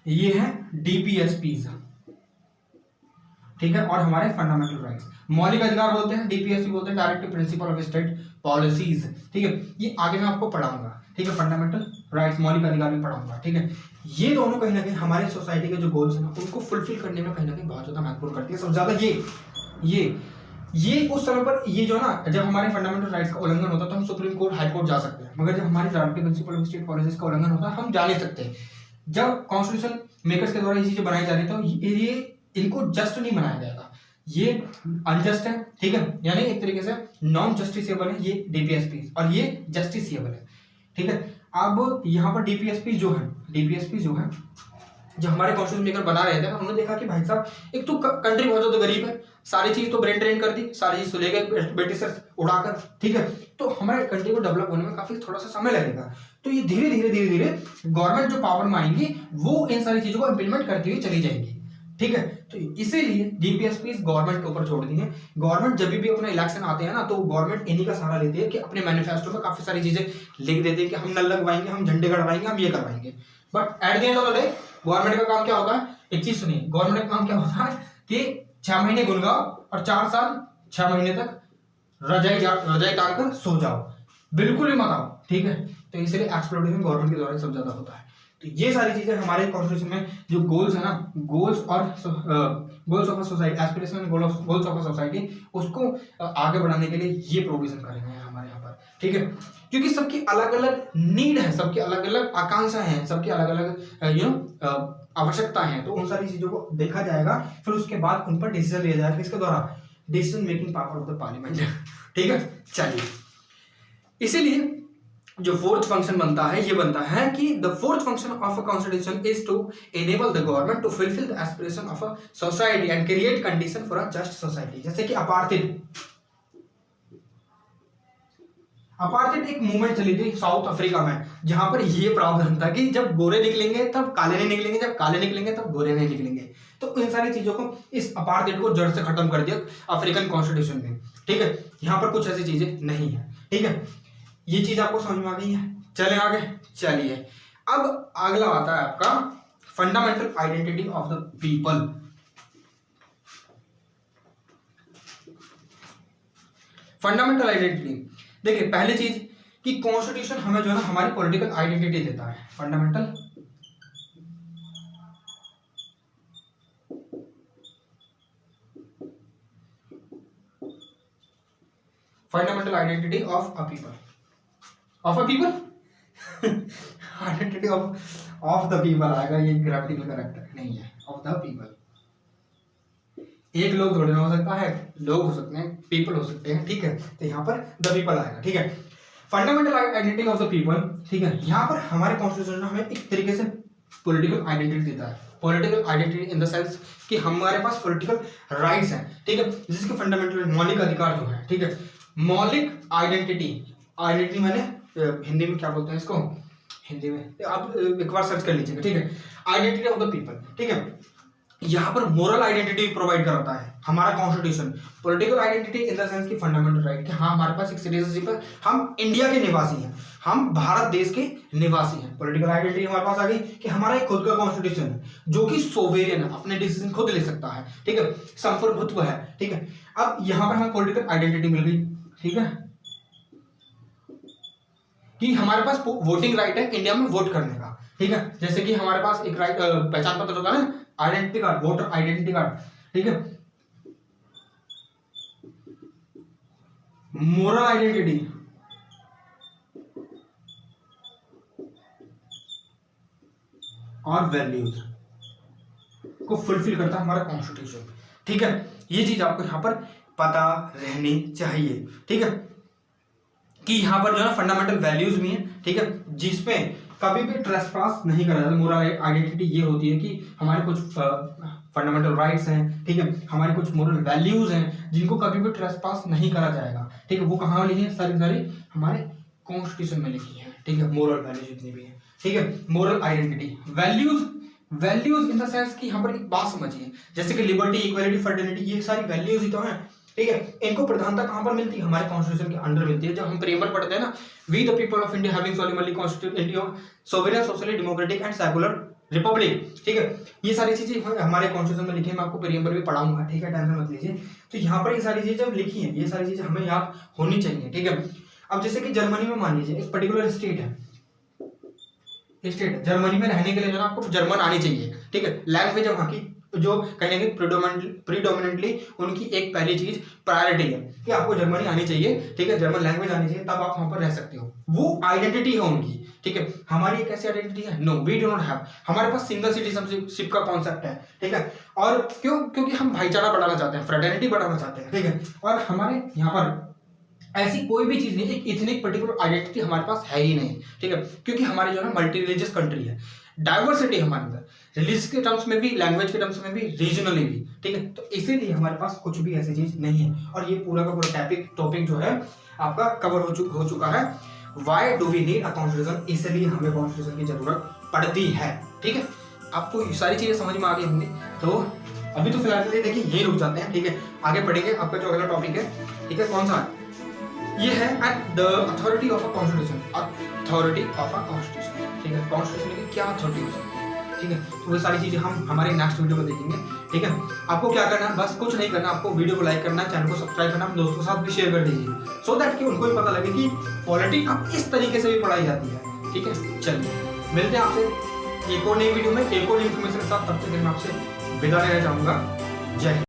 ये है डीपीएसपीज, ठीक है, और हमारे फंडामेंटल राइट्स, मौलिक अधिकार बोलते हैं, डीपीएसपी बोलते हैं directive principle of state policies, ठीक है। ये आगे मैं आपको पढ़ाऊंगा, ठीक है, फंडामेंटल राइट्स मौलिक अधिकार भी पढ़ाऊंगा, ठीक है। ये दोनों कहीं ना कहीं हमारे सोसाइटी के जो गोल्स हैं उनको फुलफिल करने में कहीं ना कहीं बहुत ज्यादा महत्वपूर्ण करती है। सबसे ज्यादा ये उस समय पर ये जो ना, जब हमारे फंडामेंटल राइट्स का उल्लंघन होता है तो हम सुप्रीम कोर्ट, हाई कोर्ट जा सकते हैं, मगर जब हमारी directive principle of state policies का उल्लंघन होता है हम जा नहीं सकते। जब कॉन्स्टिट्यूशन मेकर्स के द्वारा ये चीजें बनाई जा रही तो ये इनको जस्ट नहीं बनाया जाएगा, ये अनजस्ट है, ठीक है, यानी एक तरीके से नॉन जस्टिसेबल है ये डीपीएसपी, और ये जस्टिसेबल है, ठीक है। अब यहाँ पर डीपीएसपी जो है जो हमारे कॉन्स्टिट्यूशन मेकर बना रहे थे ना, उन्होंने देखा कि भाई साहब एक तो कंट्री बहुत ज्यादा गरीब है, सारी चीज तो ब्रेन ट्रेन कर दी, सारी चीज तो ले गए ब्रिटिशर्स उड़ाकर, ठीक है, तो हमारे कंट्री को डेवलप होने में काफी थोड़ा सा समय लगेगा। तो ये धीरे धीरे गवर्नमेंट जो पावर में आएंगी वो इन सारी चीजों को इंप्लीमेंट करती हुई चली जाएंगी, ठीक है। तो इसीलिए डीपीएसपी गवर्नमेंट के ऊपर छोड़ दी है। गवर्नमेंट जब भी अपना इलेक्शन आते हैं ना तो गवर्नमेंट इन्हीं का सहारा लेती है कि अपने मैनिफेस्टो में काफी सारी चीजें लिख देते हैं कि हम नल लगवाएंगे, हम झंडे गड़वाएंगे, हम ये करवाएंगे। But at the end of the day government का काम क्या होता है, एक चीज सुनिए, गवर्नमेंट का काम क्या होता है कि 6 महीने गुनगाओ और 4 साल 6 महीने तक रजाई तान कर सो जाओ, बिल्कुल ही मत आओ, ठीक है। तो इसलिए एक्सप्लोइटेशन गवर्नमेंट के द्वारा सब ज्यादा होता है। तो ये सारी चीजें हमारे कॉन्स्टिट्यूशन में जो गोल्स है ना, goals of a society, aspiration goals of a society, उसको आगे बढ़ाने के लिए ये प्रोविजन करे गए हैं हमारे यहाँ पर, ठीक है। क्योंकि सबकी अलग अलग नीड है, सबकी अलग अलग आकांक्षाएं हैं, सबकी अलग अलग आवश्यकता है, तो उन सारी चीजों को देखा जाएगा, फिर उसके बाद उन पर डिसीजन लिया जाएगा किसके द्वारा, decision making power of the parliament, ठीक है। चलिए, इसीलिए जो फोर्थ फंक्शन बनता है ये बनता है कि the fourth function of a constitution is to enable the government to fulfil the aspiration of a society and create condition for a just society. जैसे कि अपार्थिड एक मूवमेंट चली थी साउथ अफ्रीका में, जहां पर ये प्रावधान था कि जब गोरे निकलेंगे तब काले नहीं निकलेंगे, जब काले निकलेंगे तब गोरे नहीं निकलेंगे। तो इन सारी चीजों को, इस अपार्थिड को जड़ से खत्म कर दिया अफ्रीकन कॉन्स्टिट्यूशन में, ठीक है। यहाँ पर कुछ ऐसी चीजें नहीं है, ठीक है। ये चीज आपको समझ में आ गई है। चले आगे, चलिए अब अगला आता है आपका fundamental identity of the people. Fundamental identity, देखिए पहली चीज कि कॉन्स्टिट्यूशन हमें जो है ना हमारी पॉलिटिकल आइडेंटिटी देता है। Fundamental identity of a people, of a people identity of the people आएगा, ये ग्रामेटिकल करेक्ट नहीं है, ऑफ द पीपल। एक लोग थोड़े ना हो सकता है, लोग हो सकते हैं, पीपल हो सकते हैं, ठीक है। तो यहाँ पर द पीपल आएगा, ठीक है। Fundamental identity of the people, ठीक है। यहाँ पर हमारे कॉन्स्टिट्यूशन हमें एक तरीके से पॉलिटिकल आइडेंटिटी देता है। Political identity in the sense कि हमारे पास पॉलिटिकल राइट्स हैं, ठीक है, जिसके फंडामेंटल मौलिक अधिकार जो है, ठीक है। मौलिक आइडेंटिटी मैंने हिंदी में क्या बोलते हैं इसको, हिंदी में आप एक बार सर्च कर लीजिएगा, ठीक है। आइडेंटिटी ऑफ द पीपल, ठीक है। यहाँ पर मोरल आइडेंटिटी प्रोवाइड कराता है हमारा constitution. Political identity in the sense की फंडामेंटल राइट कि हाँ हमारे पास एक सिटीजनशिप है, हम इंडिया के निवासी हैं, हम भारत देश के निवासी हैं। पॉलिटिकल आइडेंटिटी हमारे पास आ गई कि हमारा एक खुद का कॉन्स्टिट्यूशन है जो कि सोवेरियन है, अपने डिसीजन खुद ले सकता है, ठीक है, संप्रभुत्व है, ठीक है। अब यहाँ पर हमें पॉलिटिकल आइडेंटिटी मिल गई, ठीक है, कि हमारे पास वोटिंग राइट है इंडिया में वोट करने का, ठीक है, जैसे कि हमारे पास एक राइट पहचान पत्र होता है ना, identity card, voter identity card, ठीक है, मोरल आइडेंटिटी, और वैल्यूज को फुलफिल करता है हमारा कॉन्स्टिट्यूशन। ठीक है, ये चीज आपको यहाँ पर पता रहनी चाहिए। ठीक है, कि यहाँ पर जो है फंडामेंटल वैल्यूज भी हैं, ठीक है, जिसमें कभी भी ट्रेसपास नहीं करा जाता। मोरल आइडेंटिटी ये होती है कि हमारे कुछ फंडामेंटल राइट्स हैं, ठीक है, हमारी कुछ मोरल वैल्यूज हैं जिनको कभी भी ट्रेसपास नहीं करा जाएगा। ठीक है, वो कहाँ लिखी है, सारी सारी हमारे कॉन्स्टिट्यूशन में लिखी है। ठीक है, मोरल वैल्यूज जितनी भी है। ठीक है, moral identity, values in the sense कि यहाँ पर एक बात समझिए, जैसे कि लिबर्टी, इक्वालिटी, फर्टर्निटी, ये सारी वैल्यूज ही तो हैं। ठीक है, इनको प्रधानता कहां पर मिलती है, हमारे कॉन्स्टिट्यूशन के अंडर मिलती है। जब हम प्रेमर पढ़ते हैं ना, we the people of India having solemnly constitute India sovereign, socially democratic and secular republic. ठीक है, ये सारी चीजें हमारे कॉन्स्टिट्यूशन में लिखी है, मैं आपको प्रेमर भी पढ़ाऊंगा। ठीक है, टेंशन मत लीजिए। तो यहाँ पर ये सारी चीजें जब लिखी है, ये सारी चीजें हमें याद होनी चाहिए। ठीक है, अब जैसे कि जर्मनी में मान लीजिए एक पर्टिकुलर स्टेट है, जर्मनी में रहने के लिए जो ना आपको जर्मन आनी चाहिए। ठीक है, लैंग्वेज वहाँ की जो कहीं ना कहीं प्रीडोमिनेंटली उनकी एक पहली चीज प्रायोरिटी है कि आपको जर्मनी आनी चाहिए। ठीक है, जर्मन लैंग्वेज आनी चाहिए, तब आप वहां पर रह सकते हो। वो आइडेंटिटी है उनकी। ठीक है, हमारी एक ऐसी आइडेंटिटी है, no we do not have. हमारे पास सिंगल सिटीजनशिप का कॉन्सेप्ट है। ठीक है, और क्योंकि हम भाईचारा बढ़ाना चाहते हैं, फ्रेटर्निटी बढ़ाना चाहते हैं। ठीक है, और हमारे यहाँ पर ऐसी कोई भी चीज नहीं, एक इथनिक पर्टिकुलर आइडेंटिटी हमारे पास है ही नहीं। ठीक है, क्योंकि हमारी जो है मल्टी रिलीजियस कंट्री है, डाइवर्सिटी हमारे अंदर, रिलीज के टर्म्स में भी, लैंग्वेज के टर्म्स में भी, रीजनली भी। ठीक है, तो इसीलिए हमारे पास कुछ भी ऐसी चीज नहीं है। और ये पूरा का पूरा टॉपिक जो है आपका कवर हो चुका है। Why do we need a constitution, इसलिए हमें कॉन्स्टिट्यूशन की जरूरत पड़ती है। ठीक है, आपको ये सारी चीजें समझ में आ गई होंगी। तो अभी तो फिलहाल के लिए देखिए यही रुक जाते हैं। ठीक है, आगे बढ़ेंगे। आपका जो अगला टॉपिक है, ठीक है, कौन सा है, ये है at the authority of a constitution, authority of a constitution. ठीक है, कॉन्स्टिट्यूशन की क्या अथॉरिटी हो सकती है। ठीक है, तो वो सारी चीजें हम हमारे नेक्स्ट वीडियो में देखेंगे। ठीक है, आपको क्या करना है, बस कुछ नहीं करना, आपको वीडियो को लाइक करना, चैनल को सब्सक्राइब करना, अपने दोस्तों के साथ भी शेयर कर दीजिए, सो दैट कि उनको भी पता लगे कि पॉलिटिक्स अब इस तरीके से भी पढ़ाई जाती है। ठीक है, चलिए मिलते हैं आपसे एक और नई वीडियो में, एक और इन्फॉर्मेशन के साथ। तब तक मैं आपसे विदा लेना चाहूंगा। जय हिंद।